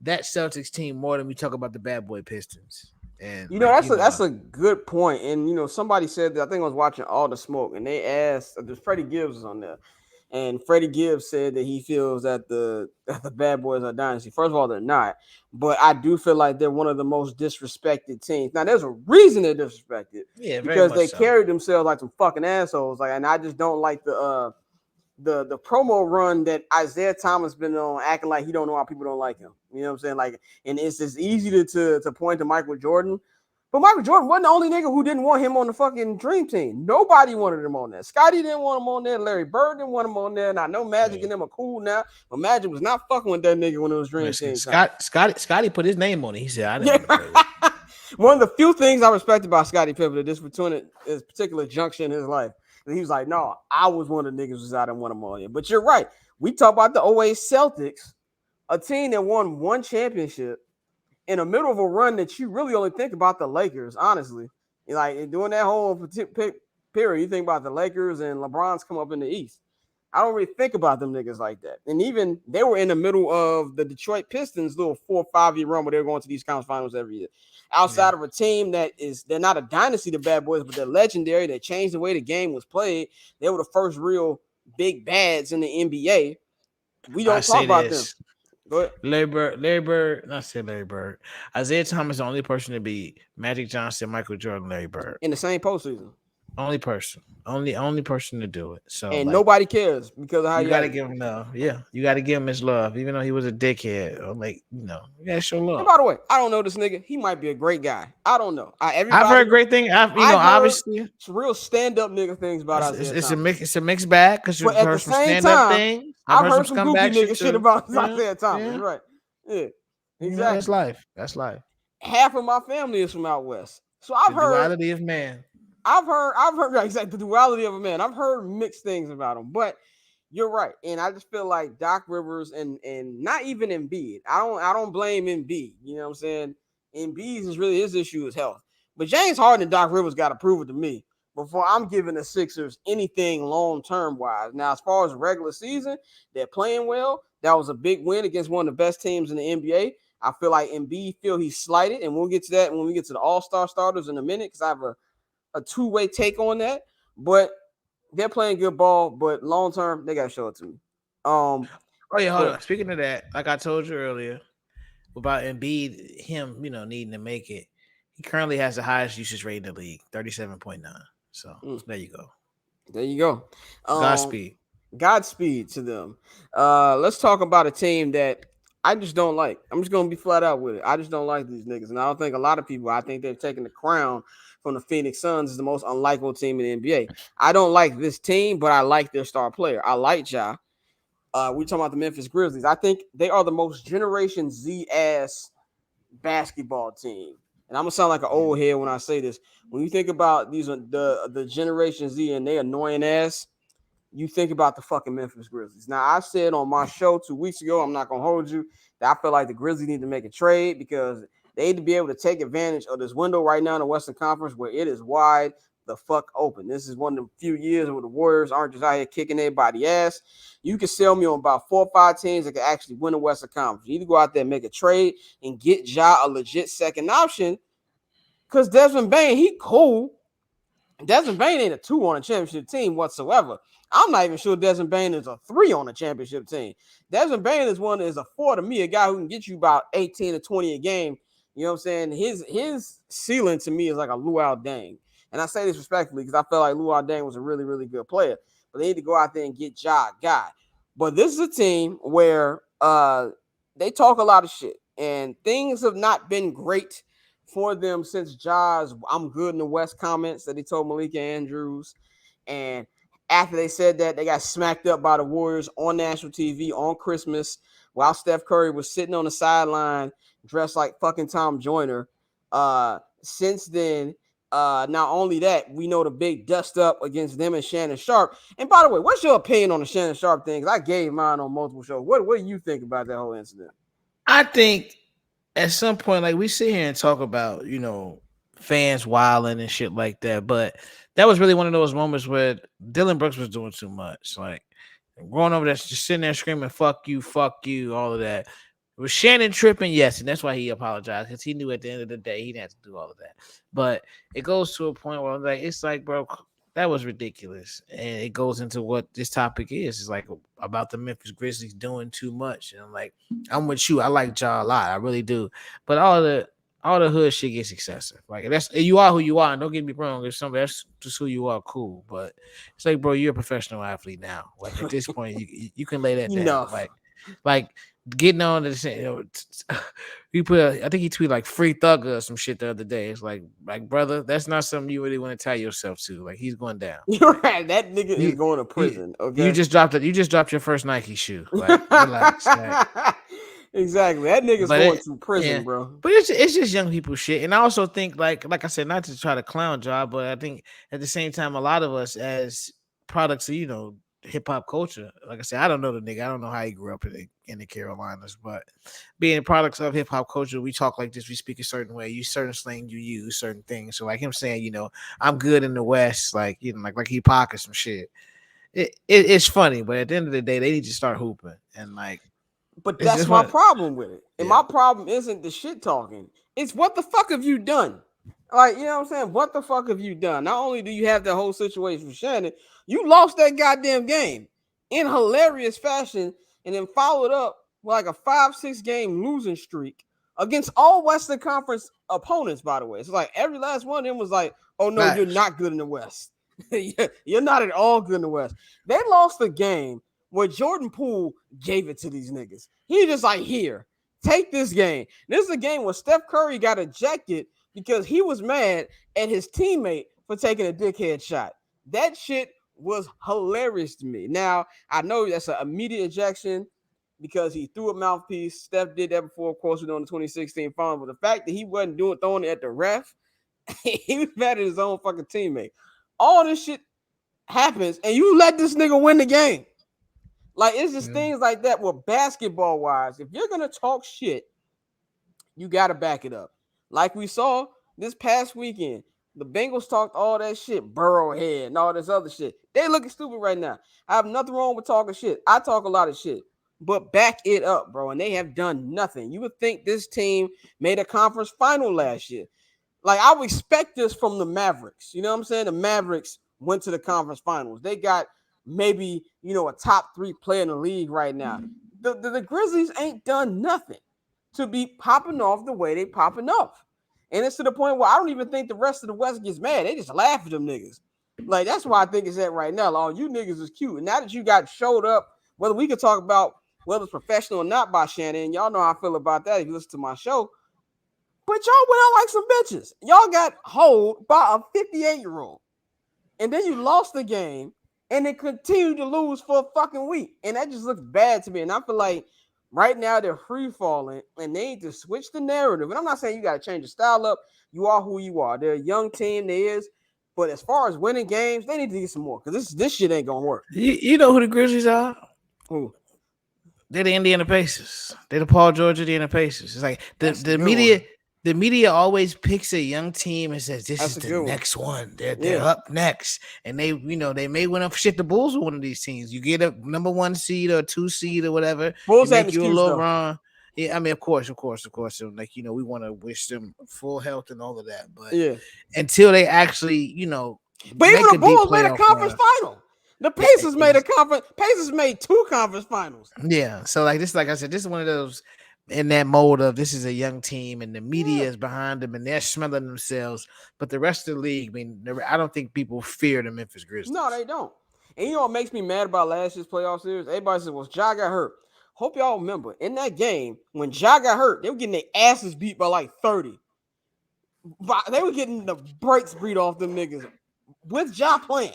Speaker 2: that Celtics team more than we talk about the Bad Boy Pistons. And
Speaker 1: That's a good point. And somebody said that, I think I was watching All the Smoke, and they asked, there's Freddie Gibbs was on there, and Freddie Gibbs said that he feels that the Bad Boys are dynasty. First of all, they're not, but I do feel like they're one of the most disrespected teams. Now, there's a reason they're disrespected,
Speaker 2: yeah, very
Speaker 1: because
Speaker 2: much
Speaker 1: they
Speaker 2: so.
Speaker 1: carried themselves like some fucking assholes. Like, and I just don't like the promo run that Isaiah Thomas been on, acting like he don't know why people don't like him. You know what I'm saying? Like, and it's just easy to point to Michael Jordan, but Michael Jordan wasn't the only nigga who didn't want him on the fucking dream team. Nobody wanted him on there. Scotty didn't want him on there. Larry Bird didn't want him on there. And I know Magic
Speaker 2: Yeah.
Speaker 1: and them are cool now, but Magic was not fucking with that nigga when it was dream
Speaker 2: Listen,
Speaker 1: team time.
Speaker 2: Scotty put his name on it. He said, "I didn't
Speaker 1: Yeah.
Speaker 2: want to play with."
Speaker 1: One of the few things I respect about Scottie Pippen at this particular junction in his life, he was like, "No, I was one of the niggas who I didn't want him on here." But you're right. We talk about the '08 Celtics, a team that won one championship in the middle of a run that you really only think about the Lakers. Honestly, like during that whole period, you think about the Lakers and LeBron's come up in the East. I don't really think about them niggas like that. And even they were in the middle of the Detroit Pistons' little 4 or 5 year run where they were going to these conference finals every year.
Speaker 2: Yeah.
Speaker 1: Outside of a team they're not a dynasty, the Bad Boys, but they're legendary. They changed the way the game was played. They were the first real big bads in the NBA. We
Speaker 2: I
Speaker 1: don't talk
Speaker 2: say
Speaker 1: about them.
Speaker 2: this.
Speaker 1: Go ahead.
Speaker 2: Larry Bird, not say Larry Bird. Isaiah Thomas is the only person to be Magic Johnson, Michael Jordan, Larry Bird.
Speaker 1: In the same postseason.
Speaker 2: only person to do it. So
Speaker 1: and
Speaker 2: like
Speaker 1: nobody cares because of how
Speaker 2: you
Speaker 1: you
Speaker 2: gotta
Speaker 1: act.
Speaker 2: give him love. Yeah, you gotta give him his love, even though he was a dickhead. Or like you gotta show
Speaker 1: And
Speaker 2: love.
Speaker 1: by the way, I don't know this nigga. He might be a great guy. I don't know.
Speaker 2: I've heard
Speaker 1: Everybody
Speaker 2: great things.
Speaker 1: I've heard
Speaker 2: Obviously,
Speaker 1: some real stand up nigga things about Isaiah Thomas.
Speaker 2: it's a mixed bag because
Speaker 1: But
Speaker 2: you've
Speaker 1: at the
Speaker 2: heard some
Speaker 1: same
Speaker 2: stand up
Speaker 1: time,
Speaker 2: things. I've
Speaker 1: I've
Speaker 2: heard some
Speaker 1: heard some goofy
Speaker 2: scumbag shit
Speaker 1: nigga shit
Speaker 2: too.
Speaker 1: about
Speaker 2: Yeah,
Speaker 1: Isaiah Thomas.
Speaker 2: yeah.
Speaker 1: Right. Yeah.
Speaker 2: That's
Speaker 1: Exactly.
Speaker 2: life. That's life.
Speaker 1: Half of my family is from out west. So
Speaker 2: The duality of man.
Speaker 1: right, exactly the duality of a man. I've heard mixed things about him, but you're right. And I just feel like Doc Rivers and not even Embiid. I don't blame Embiid. You know what I'm saying? Embiid is really his issue is health. But James Harden and Doc Rivers got to prove it to me before I'm giving the Sixers anything long term wise. Now, as far as the regular season, they're playing well. That was a big win against one of the best teams in the NBA. I feel like Embiid feel he's slighted, and we'll get to that when we get to the All-Star starters in a minute because I have a two-way take on that. But they're playing good ball, but long term, they gotta show it to me.
Speaker 2: Oh yeah, hold
Speaker 1: But
Speaker 2: on. Speaking of that, like I told you earlier about Embiid, him, needing to make it. He currently has the highest usage rate in the league, 37.9. So there you go.
Speaker 1: there you go. Um,
Speaker 2: Godspeed.
Speaker 1: Godspeed to them. Let's talk about a team that I just don't like. I'm just gonna be flat out with it. I just don't like these niggas, and I don't think a lot of people. I think they've taken the crown from the Phoenix Suns as the most unlikable team in the NBA. I don't like this team, but I like their star player. I like Ja. We talking about the Memphis Grizzlies. I think they are the most Generation Z ass basketball team. And I'm gonna sound like an old head when I say this. When you think about these the Generation Z and they annoying ass, you think about the fucking Memphis Grizzlies. Now, I said on my show 2 weeks ago, I'm not gonna hold you, that I feel like the Grizzlies need to make a trade because they need to be able to take advantage of this window right now in the Western Conference where it is wide the fuck open. This is one of the few years where the Warriors aren't just out here kicking everybody ass. You can sell me on about 4 or 5 teams that can actually win the Western Conference. You need to go out there and make a trade and get Ja a legit second option. Because Desmond Bain, he cool. Desmond Bain ain't a 2 on a championship team whatsoever. I'm not even sure Desmond Bain is a 3 on a championship team. Desmond Bain is a 4 to me, a guy who can get you about 18 to 20 a game. You know what I'm saying? His ceiling to me is like a Luau Deng. And I say this respectfully because I felt like Luau Deng was a really, really good player. But they need to go out there and get Ja guy. But this is a team where they talk a lot of shit. And things have not been great for them since Ja's "I'm good in the West" comments that he told Malika Andrews. And after they said that, they got smacked up by the Warriors on national TV on Christmas while Steph Curry was sitting on the sideline dressed like fucking Tom Joyner. Since then, not only that, we know the big dust up against them and Shannon Sharp. And by the way, what's your opinion on the Shannon Sharp thing? Because I gave mine on multiple shows. What do you think about that whole incident?
Speaker 2: I think at some point, like we sit here and talk about, fans wilding and shit like that, but that was really one of those moments where Dylan Brooks was doing too much. Like going over there, just sitting there screaming, fuck you, all of that. Was Shannon tripping? Yes, and that's why he apologized because he knew at the end of the day he didn't have to do all of that. But it goes to a point where I'm like, it's like, bro, that was ridiculous, and it goes into what this topic is. It's like about the Memphis Grizzlies doing too much, and I'm like, I'm with you. I like Ja a lot, I really do, but all the hood shit gets excessive. Like that's you are who you are, and don't get me wrong. If somebody that's just who you are, cool. But it's like, bro, you're a professional athlete now. Like at this point, you can lay that down.
Speaker 1: Enough.
Speaker 2: Like getting on to the you put I think he tweeted like free thugger or some shit the other day. It's like brother, that's not something you really want to tie yourself to. Like he's going down.
Speaker 1: You're right. That nigga is
Speaker 2: You
Speaker 1: going to
Speaker 2: you,
Speaker 1: prison.
Speaker 2: you
Speaker 1: Okay.
Speaker 2: just dropped your first Nike shoe. Like relax. Like,
Speaker 1: Exactly. That nigga's
Speaker 2: but
Speaker 1: going
Speaker 2: it,
Speaker 1: to prison,
Speaker 2: yeah,
Speaker 1: bro.
Speaker 2: but it's just young people shit. And I also think like I said, not to try to clown job, but I think at the same time, a lot of us as products of hip hop culture. Like I said, I don't know the nigga. I don't know how he grew up in the Carolinas, but being products of hip hop culture, we talk like this. We speak a certain way. You certain slang, you use certain things. So like him saying, I'm good in the West, like like he pocket some shit. It's funny, but at the end of the day, they need to start hooping and like
Speaker 1: But
Speaker 2: it's
Speaker 1: that's
Speaker 2: just
Speaker 1: my
Speaker 2: one.
Speaker 1: problem with it. And
Speaker 2: Yeah.
Speaker 1: my problem isn't the shit talking. It's what the fuck have you done? Like, you know what I'm saying? What the fuck have you done? Not only do you have the whole situation with Shannon, you lost that goddamn game in hilarious fashion and then followed up with like a 5-6 game losing streak against all Western Conference opponents, by the way. It's like every last one of them was like, oh no, you're
Speaker 2: Facts.
Speaker 1: not good in the West. You're not at all good in the West. They lost the game where Jordan Poole gave it to these niggas. He just like, here, take this game. This is a game where Steph Curry got ejected because he was mad at his teammate for taking a dickhead shot. That shit was hilarious to me. Now, I know that's an immediate ejection because he threw a mouthpiece. Steph did that before, of course, we know in the 2016 final. But the fact that he wasn't throwing it at the ref, he was mad at his own fucking teammate. All this shit happens, and you let this nigga win the game. Like, it's just things like that with basketball wise. If you're gonna talk shit, you gotta back it up. Like we saw this past weekend, the Bengals talked all that shit, Burrowhead and all this other shit. They looking stupid right now. I have nothing wrong with talking shit. I talk a lot of shit, but back it up, bro. And they have done nothing. You would think this team made a conference final last year. Like, I would expect this from the Mavericks. You know what I'm saying? The Mavericks went to the conference finals. They got maybe, a top 3 player in the league right now. The Grizzlies ain't done nothing to be popping off the way they popping off. And it's to the point where I don't even think the rest of the West gets mad. They just laugh at them niggas. Like, that's why I think it's at right now. Like, oh, you niggas is cute. And now that you got showed up, whether we could talk about whether it's professional or not by Shannon, y'all know how I feel about that if you listen to my show. But y'all went out like some bitches. Y'all got holed by a 58-year-old. And then you lost the game and it continued to lose for a fucking week. And that just looks bad to me. And I feel like right now they're free falling and they need to switch the narrative. And I'm not saying you got to change your style up. You are who you are. They're a young team, there is. But as far as winning games, they need to get some more because this shit ain't gonna work.
Speaker 2: You know who the Grizzlies are?
Speaker 1: Who?
Speaker 2: They're the Indiana Pacers. They're the Paul George of the Indiana Pacers. It's like the media. One. The media always picks a young team and says this is the next one. They're up next, and they may win up shit. The Bulls are one of these teams. You get a number 1 seed or 2 seed or whatever.
Speaker 1: Bulls
Speaker 2: you
Speaker 1: make
Speaker 2: you a little run. Yeah, I mean, of course. So, like, we want to wish them full health and all of that. But until they actually,
Speaker 1: but even the Bulls made a conference final. The Pacers made a conference. Pacers made 2 conference finals.
Speaker 2: Yeah. So like this, like I said, this is one of those. In that mode of this is a young team and the media is behind them and they're smelling themselves. But the rest of the league, I mean, I don't think people fear the Memphis Grizzlies.
Speaker 1: No, they don't. And you know what makes me mad about last year's playoff series? Everybody says, well, Ja got hurt. Hope y'all remember, in that game, when Ja got hurt, they were getting their asses beat by like 30. They were getting the brakes beat off them niggas with Ja playing.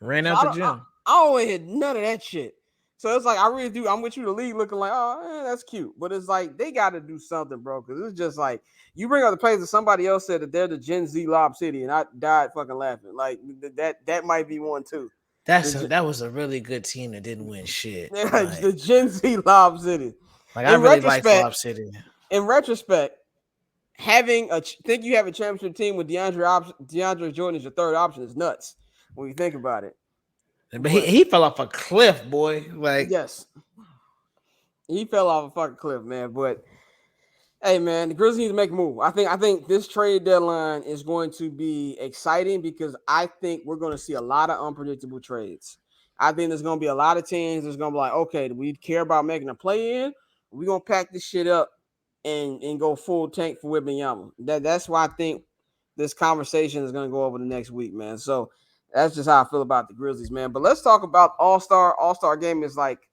Speaker 2: Ran out the gym.
Speaker 1: I don't want to hit none of that shit. So it's like, I really do. I'm with you, the league looking like, oh, that's cute. But it's like, they got to do something, bro. Because it's just like, you bring up the plays that somebody else said that they're the Gen Z Lob City, and I died fucking laughing. Like, that might be one, too.
Speaker 2: That was a really good team that didn't win shit.
Speaker 1: Like, the Gen Z Lob City.
Speaker 2: Like, I really like Lob City.
Speaker 1: In retrospect, think you have a championship team with DeAndre Jordan as your third option is nuts when you think about it.
Speaker 2: But he fell off a cliff, boy. Like,
Speaker 1: yes, he fell off a fucking cliff, man. But hey, man, the Grizzlies need to make a move. I think this trade deadline is going to be exciting because I think we're going to see a lot of unpredictable trades. I think there's going to be a lot of teams that's going to be like, okay, do we care about making a play in? We're going to pack this shit up and go full tank for Wembanyama. That's why I think this conversation is going to go over the next week, man. So that's just how I feel about the Grizzlies, man. But let's talk about All-Star. All-Star game is like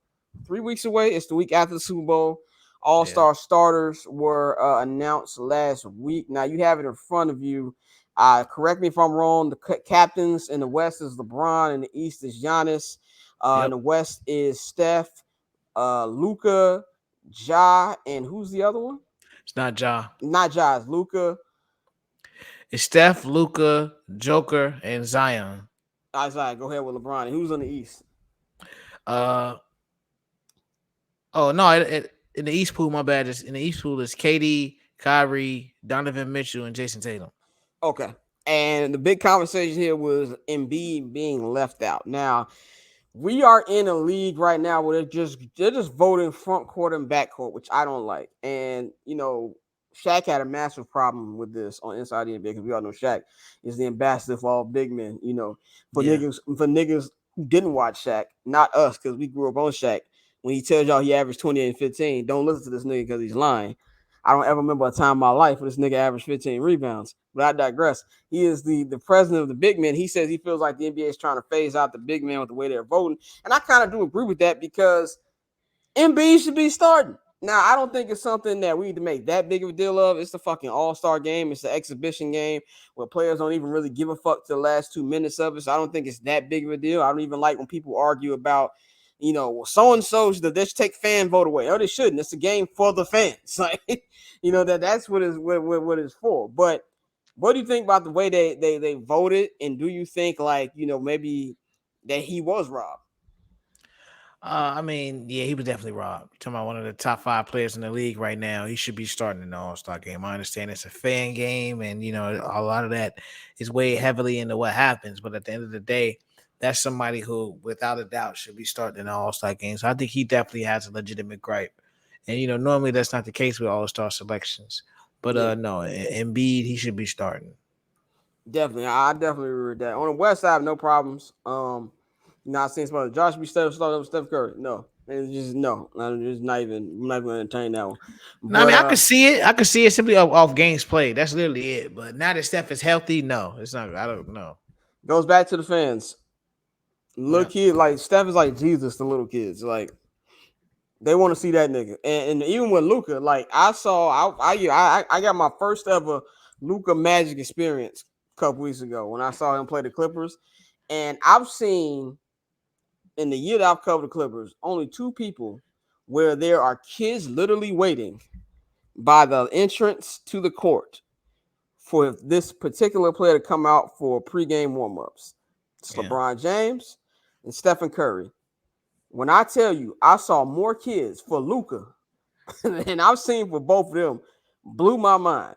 Speaker 1: 3 weeks away. It's the week after the Super Bowl. All-Star starters were announced last week. Now, you have it in front of you. Correct me if I'm wrong. The captains in the West is LeBron. In the East is Giannis. In the West is Steph, Luka, Ja, and who's the other one?
Speaker 2: It's not Ja.
Speaker 1: Not Ja. It's Luka.
Speaker 2: It's Steph, Luka, Joker, and Zion.
Speaker 1: Zion, go ahead with LeBron. And who's on the East?
Speaker 2: In the East pool, my bad. In the East pool is KD, Kyrie, Donovan Mitchell, and Jason Tatum.
Speaker 1: Okay. And the big conversation here was Embiid being left out. Now, we are in a league right now where they're just voting front court and back court, which I don't like. And, Shaq had a massive problem with this on Inside the NBA because we all know Shaq is the ambassador for all big men, niggas who didn't watch Shaq, not us because we grew up on Shaq. When he tells y'all he averaged 28 and 15, don't listen to this nigga because he's lying. I don't ever remember a time in my life where this nigga averaged 15 rebounds. But I digress. He is the president of the big men. He says he feels like the NBA is trying to phase out the big men with the way they're voting. And I kind of do agree with that because Embiid should be starting. Now, I don't think it's something that we need to make that big of a deal of. It's the fucking all-star game. It's the exhibition game where players don't even really give a fuck to the last 2 minutes of it. So I don't think it's that big of a deal. I don't even like when people argue about, well, so-and-so should just take fan vote away. Oh, they shouldn't. It's a game for the fans. Like, that's what it's for. But what do you think about the way they voted? And do you think, like, maybe that he was robbed?
Speaker 2: I mean, yeah, he was definitely robbed. You're talking about one of the top 5 players in the league right now. He should be starting in the All-Star game. I understand it's a fan game, and a lot of that is weighed heavily into what happens. But at the end of the day, that's somebody who, without a doubt, should be starting in the All-Star game. So I think he definitely has a legitimate gripe. And normally that's not the case with All-Star selections. But no, Embiid, he should be starting.
Speaker 1: Definitely, I definitely agree with that. On the West side, no problems. Not seeing some other Josh be starting with Steph Curry. No, it's just no. I'm just not even. I'm not going to entertain that one.
Speaker 2: No, I mean, I could see it. I could see it simply off games played. That's literally it. But now that Steph is healthy, no, it's not. I don't know.
Speaker 1: Goes back to the fans. Little kid, like Steph is like Jesus to little kids. Like they want to see that nigga. And even with Luka, like I got my first ever Luka Magic experience a couple weeks ago when I saw him play the Clippers, and I've seen. In the year that I've covered the Clippers, only 2 people where there are kids literally waiting by the entrance to the court for this particular player to come out for pregame warm-ups. It's LeBron James and Stephen Curry. When I tell you, I saw more kids for Luka than I've seen for both of them, blew my mind.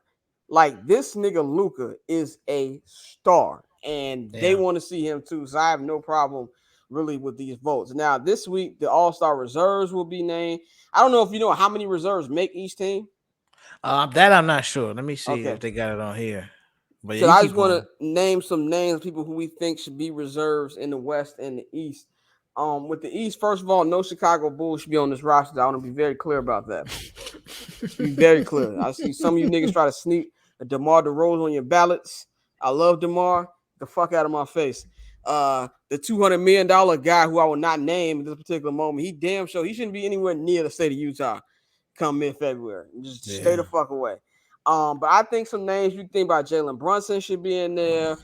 Speaker 1: Like, this nigga Luka is a star, and they want to see him too, so I have no problem really with these votes. Now, this week, the All-Star reserves will be named. I don't know if you know how many reserves make each team.
Speaker 2: That I'm not sure. Let me see if they got it on here. But
Speaker 1: So I just want to name some names of people who we think should be reserves in the West and the East. With the East, first of all, no Chicago Bulls should be on this roster. I want to be very clear about that. Be very clear. I see some of you niggas try to sneak a DeMar DeRozan on your ballots. I love DeMar. The fuck out of my face. The $200 million guy who I will not name at this particular moment, he damn sure he shouldn't be anywhere near the state of Utah come mid-February. Just stay the fuck away. But I think some names you think about Jalen Brunson should be in there.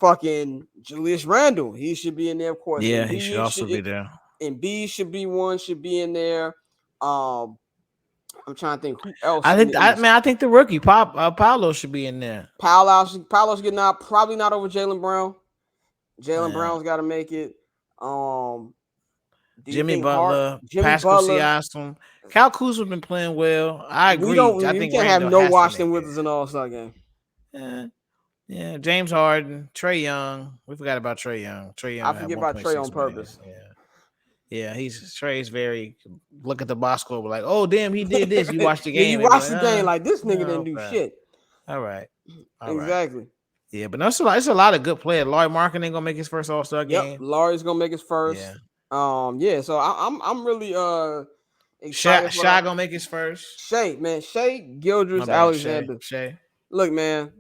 Speaker 1: Fucking Julius Randle, he should be in there, of course.
Speaker 2: Yeah, he should also be there.
Speaker 1: Embiid should be one, should be in there. I'm trying to think who else.
Speaker 2: I think the rookie Paolo should be in there.
Speaker 1: Paolo's getting out, probably not over Jaylen Brown. Jaylen Brown's got to make it.
Speaker 2: Jimmy Butler, Pascal Siakam, Kyle Kuzma's been playing well. I agree. I think
Speaker 1: can't have no Washington Wizards in the All-Star game.
Speaker 2: Yeah, James Harden, Trae Young. We forgot about Trae Young.
Speaker 1: I forget about Trae on purpose.
Speaker 2: Yeah, Trae's very look at the box score, like, oh damn, he did this. You watch the game.
Speaker 1: You watch the game like this nigga didn't do shit.
Speaker 2: All right.
Speaker 1: Exactly.
Speaker 2: Yeah, but no, it's a lot of good players. Laurie Marketing ain't gonna make his first All-Star game.
Speaker 1: Yep, Laurie's gonna make his first.
Speaker 2: Yeah.
Speaker 1: So I'm really excited.
Speaker 2: Shai gonna make his first.
Speaker 1: Shai Gilgeous-Alexander.
Speaker 2: Shai.
Speaker 1: Look, man,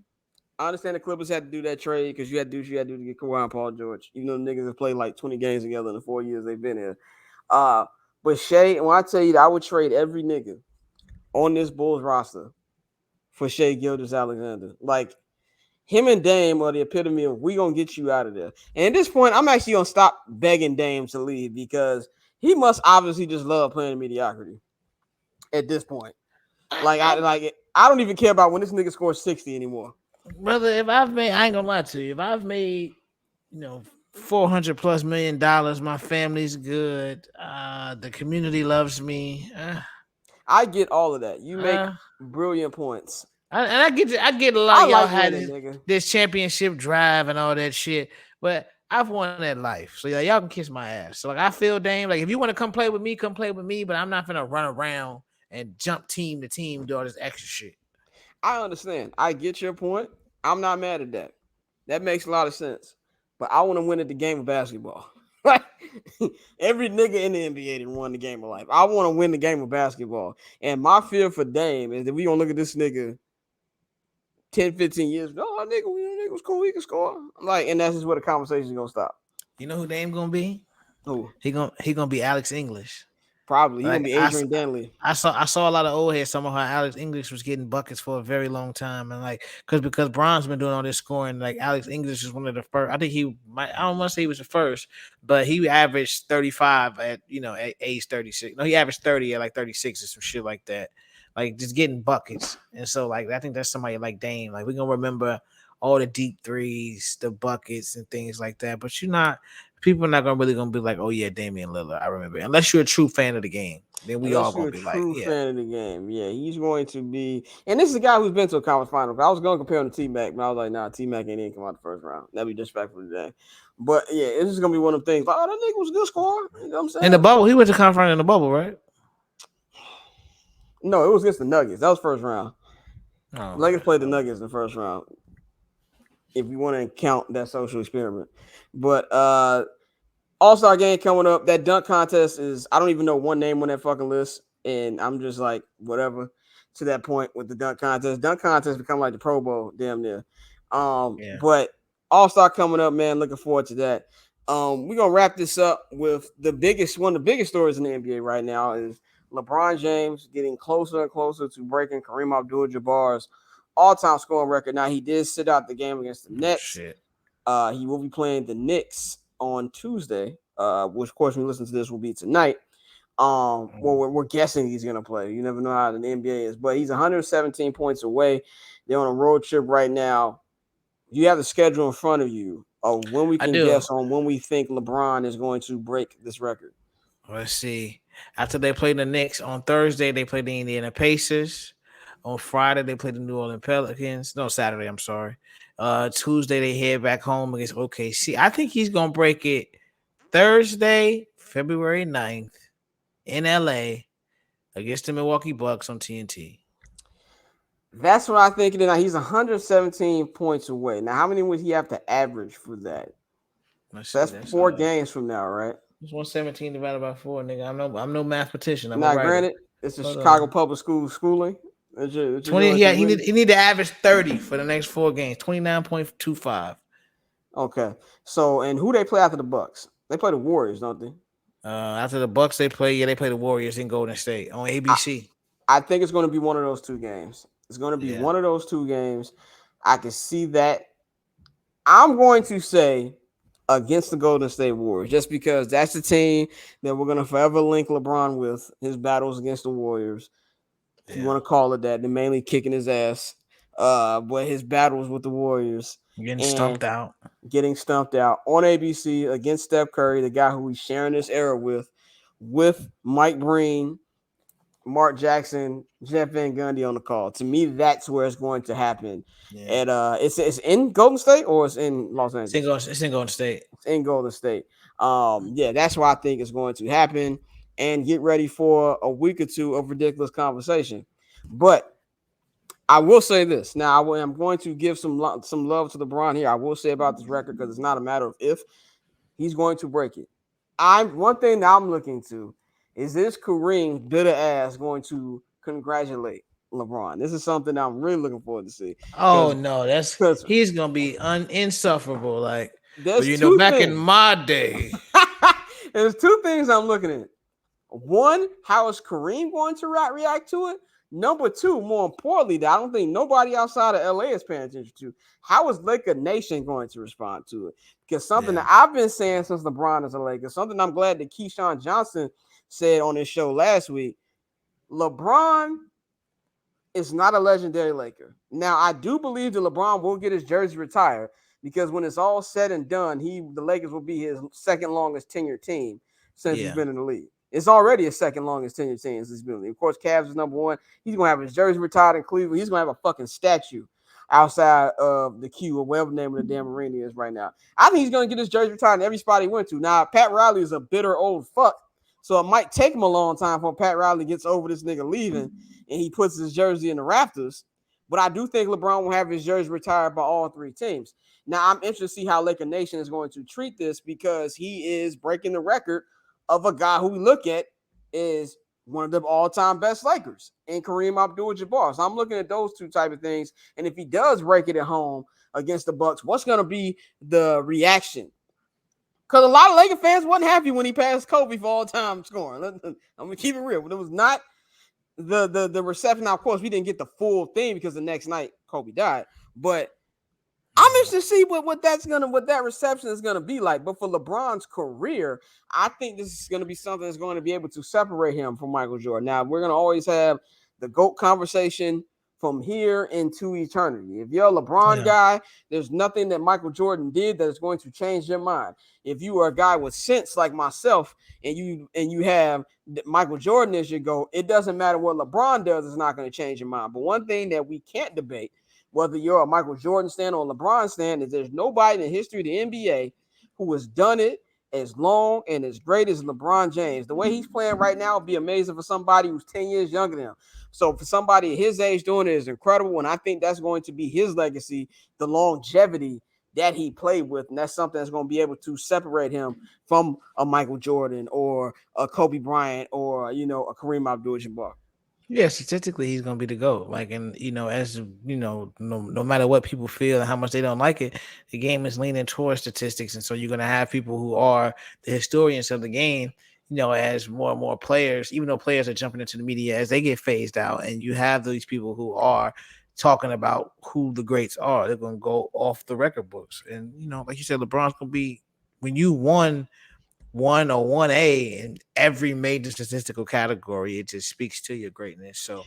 Speaker 1: I understand the Clippers had to do that trade because you had to do to get Kawhi and Paul George. Even though the niggas have played like 20 games together in the 4 years they've been here. But Shai, when I tell you that I would trade every nigga on this Bulls roster for Shai Gilgeous-Alexander. Like, him and Dame are the epitome of we gonna get you out of there. And at this point, I'm actually gonna stop begging Dame to leave because he must obviously just love playing mediocrity. At this point, I don't even care about when this nigga scores 60 anymore.
Speaker 2: Brother, I ain't gonna lie to you. If I've made, $400+ million, my family's good. The community loves me.
Speaker 1: I get all of that. You make brilliant points.
Speaker 2: I get a lot of y'all had this championship drive and all that shit, but I've won that life. So y'all can kiss my ass. So I feel Dame. Like if you want to come play with me, but I'm not gonna run around and jump team to team, do all this extra shit.
Speaker 1: I understand. I get your point. I'm not mad at that. That makes a lot of sense. But I want to win at the game of basketball. Like every nigga in the NBA didn't won the game of life. I want to win the game of basketball. And my fear for Dame is that we gonna look at this nigga 10, 15 years. Oh, nigga was cool. He can score. Like, and that's just where the conversation is gonna stop.
Speaker 2: You know who Dame gonna be?
Speaker 1: Who?
Speaker 2: He gonna be Alex English.
Speaker 1: Probably. He gonna
Speaker 2: Like
Speaker 1: be Adrian Danley.
Speaker 2: I saw a lot of old heads talking about how Alex English was getting buckets for a very long time, and like because Bron's been doing all this scoring, like Alex English is one of the first. I think I don't want to say he was the first, but he averaged 35 at at age 36. No, he averaged 30 at like 36 or some shit like that, like just getting buckets. And so like I think that's somebody like Dame. Like we're gonna remember all the deep threes, the buckets, and things like that. But people are not gonna be like, oh yeah, Damian Lillard. I remember, unless you're a true fan of the game, then we all
Speaker 1: Unless you're
Speaker 2: gonna
Speaker 1: a
Speaker 2: be like,
Speaker 1: true
Speaker 2: yeah.
Speaker 1: fan of the game. Yeah, he's going to be. And this is a guy who's been to a conference final. I was going to compare him to T-Mac, but I was like, nah, T-Mac ain't even come out the first round. That'd be disrespectful today. But yeah, it's just going to be one of them things. Like, oh, that nigga was a good scorer. You know what I'm saying?
Speaker 2: In the bubble, he went to conference in the bubble, right?
Speaker 1: No, it was against the Nuggets. That was first round.
Speaker 2: Oh,
Speaker 1: Nuggets played the Nuggets in the first round. If you want to count that social experiment. But All-Star game coming up. That dunk contest is, I don't even know one name on that fucking list. And I'm just like, whatever to that point with the dunk contest. Dunk contest become like the Pro Bowl, damn near. But All-Star coming up, man. Looking forward to that. We're gonna wrap this up with one of the biggest stories in the NBA right now is LeBron James getting closer and closer to breaking Kareem Abdul-Jabbar's all-time scoring record. Now he did sit out the game against the Nets. He will be playing the Knicks on Tuesday, which of course when you listen to this will be tonight. Well, we're guessing he's gonna play. You never know how the NBA is, but he's 117 points away. They're on a road trip right now. You have the schedule in front of you of when we can guess on when we think LeBron is going to break this record.
Speaker 2: Let's see. After they play the Knicks on Thursday, they play the Indiana Pacers. On Friday, they play the New Orleans Pelicans. No, Saturday, I'm sorry. Tuesday, they head back home against OKC. I think he's going to break it Thursday, February 9th in LA against the Milwaukee Bucks on TNT.
Speaker 1: That's what I think. Now he's 117 points away. Now, how many would he have to average for that? So that's 4 games from now, right?
Speaker 2: It's 117 divided by 4, nigga. I'm no mathematician.
Speaker 1: Now, granted, it's a Chicago public schooling.
Speaker 2: 20. Yeah, he need to average 30 for the next 4 games. 29.25.
Speaker 1: Okay. So, and who they play after the Bucks? They play the Warriors, don't they?
Speaker 2: After the Bucks, they play the Warriors in Golden State on ABC.
Speaker 1: I think it's going to be one of those 2 games. It's going to be one of those 2 games. I can see that. I'm going to say against the Golden State Warriors, just because that's the team that we're going to forever link LeBron with his battles against the Warriors. If you want to call it that, they're mainly kicking his ass. But his battles with the Warriors.
Speaker 2: Getting stumped out
Speaker 1: on ABC against Steph Curry, the guy who he's sharing this era with Mike Breen, Mark Jackson, Jeff Van Gundy on the call. To me, that's where it's going to happen. Yeah. It's in Golden State or it's in Los Angeles?
Speaker 2: It's in Golden State.
Speaker 1: It's in Golden State. Yeah, that's why I think it's going to happen. And get ready for a week or 2 of ridiculous conversation. But I will say this. Now, I'm going to give some love to LeBron here. I will say about this record because it's not a matter of if. He's going to break it. One thing that I'm looking to is this Kareem bitter ass going to congratulate LeBron. This is something I'm really looking forward to see.
Speaker 2: Oh no, he's gonna be insufferable. Like, back in my day,
Speaker 1: there's 2 things I'm looking at. One, how is Kareem going to react to it? Number 2, more importantly, that I don't think nobody outside of LA is paying attention to. How is Laker Nation going to respond to it? Because something that I've been saying since LeBron is a Laker, something I'm glad that Keyshawn Johnson said on his show last week, LeBron is not a legendary Laker. Now, I do believe that LeBron will get his jersey retired because when it's all said and done, the Lakers will be his second longest tenured team since he's been in the league. It's already his second longest tenured team since he's been in the league. Of course, Cavs is number 1. He's going to have his jersey retired in Cleveland. He's going to have a fucking statue outside of the Q or whatever the name of the damn arena is right now. I think he's going to get his jersey retired in every spot he went to. Now, Pat Riley is a bitter old fuck, so it might take him a long time before Pat Riley gets over this nigga leaving and he puts his jersey in the rafters. But I do think LeBron will have his jersey retired by all three teams. Now, I'm interested to see how Laker Nation is going to treat this because he is breaking the record of a guy who we look at is one of the all-time best Lakers in Kareem Abdul-Jabbar. So I'm looking at those two type of things. And if he does break it at home against the Bucks, what's going to be the reaction? Because a lot of Laker fans wasn't happy when he passed Kobe for all-time scoring. I'm going to keep it real. But it was not the reception. Now, of course, we didn't get the full thing because the next night Kobe died. But I'm interested to see what that reception is gonna be like. But for LeBron's career, I think this is gonna be something that's going to be able to separate him from Michael Jordan. Now we're gonna always have the GOAT conversation from here into eternity. If you're a LeBron
Speaker 2: Yeah.
Speaker 1: guy, there's nothing that Michael Jordan did that is going to change your mind. If you are a guy with sense like myself, and you have Michael Jordan as your GOAT, it doesn't matter what LeBron does; it's not going to change your mind. But one thing that we can't debate, whether you're a Michael Jordan stan or a LeBron stan, is there's nobody in the history of the NBA who has done it as long and as great as LeBron James. The way he's playing right now would be amazing for somebody who's 10 years younger than him. So for somebody his age doing it is incredible, and I think that's going to be his legacy, the longevity that he played with, and that's something that's going to be able to separate him from a Michael Jordan or a Kobe Bryant or, a Kareem Abdul-Jabbar.
Speaker 2: Yeah, statistically, he's gonna be the GOAT. Like, and as no matter what people feel and how much they don't like it, the game is leaning towards statistics, and so you're gonna have people who are the historians of the game. As more and more players, even though players are jumping into the media as they get phased out, and you have these people who are talking about who the greats are, they're gonna go off the record books. And like you said, LeBron's gonna be when you won 1 or 1A in every major statistical category, it just speaks to your greatness. So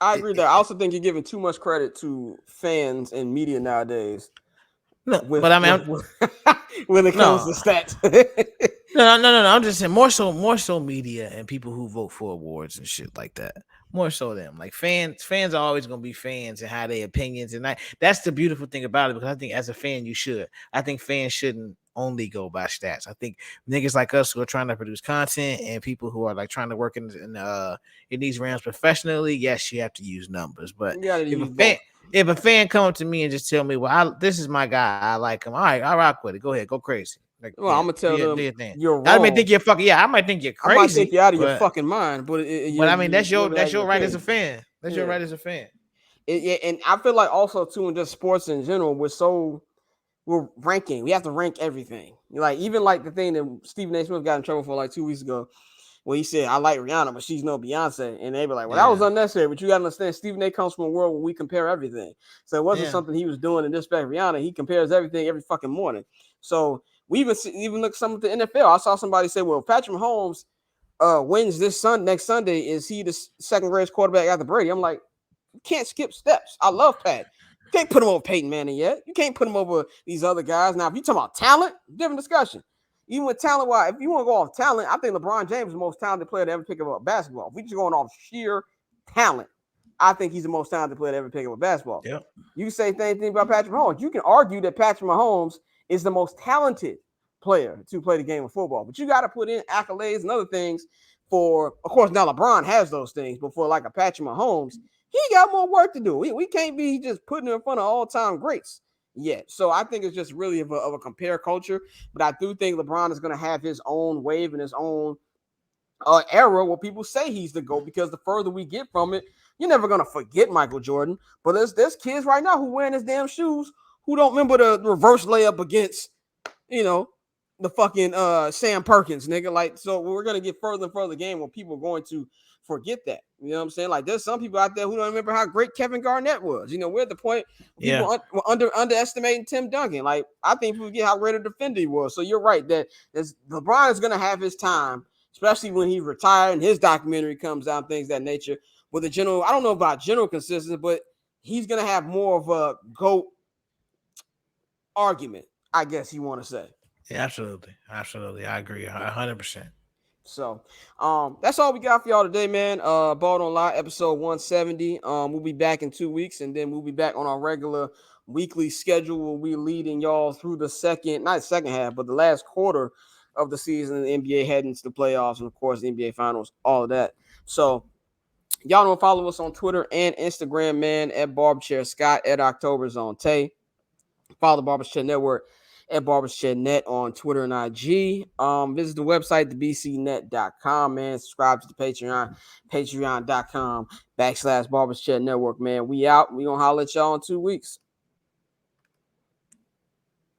Speaker 1: I agree that. I also think you're giving too much credit to fans and media nowadays
Speaker 2: no,
Speaker 1: with,
Speaker 2: but I mean,
Speaker 1: with when it comes
Speaker 2: no,
Speaker 1: to stats.
Speaker 2: no. I'm just saying more so media and people who vote for awards and shit like that. More so them. Like fans are always gonna be fans and have their opinions, and that's the beautiful thing about it, because I think as a fan you should. I think fans shouldn't only go by stats. I think niggas like us who are trying to produce content and people who are like trying to work in these realms professionally, yes, you have to use numbers. But
Speaker 1: You gotta
Speaker 2: if a
Speaker 1: use
Speaker 2: fan
Speaker 1: both.
Speaker 2: if a fan come to me and just tell me, well, this is my guy, I like him. All right, I rock with it. Go ahead, go crazy. Like,
Speaker 1: Well,
Speaker 2: yeah,
Speaker 1: I'm gonna
Speaker 2: do
Speaker 1: tell
Speaker 2: do
Speaker 1: them
Speaker 2: your thing.
Speaker 1: you're
Speaker 2: I might
Speaker 1: wrong.
Speaker 2: think you're fucking. Yeah, I might think you're
Speaker 1: I might think
Speaker 2: crazy,
Speaker 1: you're out of your
Speaker 2: but
Speaker 1: fucking mind, but
Speaker 2: I mean that's your
Speaker 1: have your
Speaker 2: right as a
Speaker 1: opinion.
Speaker 2: fan. That's your
Speaker 1: Yeah.
Speaker 2: right as a fan.
Speaker 1: And I feel like also too in just sports in general, we're ranking. We have to rank everything. Like even like the thing that Stephen A. Smith got in trouble for like 2 weeks ago, when he said I like Rihanna, but she's no Beyonce, and they were like, "Well, that was
Speaker 2: Yeah,
Speaker 1: unnecessary." But you got to understand, Stephen A. comes from a world where we compare everything, so it wasn't
Speaker 2: yeah,
Speaker 1: something he was doing in disrespect Rihanna. He compares everything every fucking morning. So we even look some of the NFL. I saw somebody say, "Well, if Patrick Mahomes wins next Sunday, is he the second greatest quarterback after Brady?" I'm like, you can't skip steps. I love Pat. You can't put him over Peyton Manning yet. You can't put him over these other guys. Now, if you talking about talent, different discussion. Even with talent, wise, if you want to go off talent, I think LeBron James is the most talented player to ever pick up a basketball. If we just going off sheer talent, I think he's the most talented player to ever pick up a basketball.
Speaker 2: yep,
Speaker 1: You can say the same thing about Patrick Mahomes. You can argue that Patrick Mahomes is the most talented player to play the game of football, but you got to put in accolades and other things for, of course, now LeBron has those things, but for like a Patrick Mahomes, he got more work to do. We can't be just putting him in front of all-time greats yet. So I think it's just really of a compare culture, but I do think LeBron is going to have his own wave and his own era where people say he's the GOAT, because the further we get from it, you're never going to forget Michael Jordan. But there's kids right now who wearing his damn shoes who don't remember the reverse layup against, you know, the fucking Sam Perkins, nigga. Like, so we're gonna get further and further game where people are going to forget that. You know what I'm saying? Like, there's some people out there who don't remember how great Kevin Garnett was. We're at the point
Speaker 2: yeah,
Speaker 1: people were underestimating Tim Duncan. Like, I think people forget how great a defender he was. So you're right that LeBron is gonna have his time, especially when he retired and his documentary comes out, things of that nature. With the general, I don't know about general consistency, but he's gonna have more of a GOAT argument, I guess you want to say.
Speaker 2: yeah, absolutely. I agree, 100%.
Speaker 1: So that's all we got for y'all today, man. Ball Don't Lie, episode 170. We'll be back in 2 weeks, and then we'll be back on our regular weekly schedule where we leading y'all through the not second half, but the last quarter of the season, the NBA heading to the playoffs, and of course the NBA finals, all of that. So Y'all don't follow us on Twitter and Instagram, man, at Barberchair Scott, at October Zone Tay. Follow the Barberchair Network at Barberchair Net on Twitter and IG. Visit the website, thebcnet.com, man. Subscribe to the Patreon, patreon.com/Barberchair Network, man. We out. We gonna holler at y'all in 2 weeks.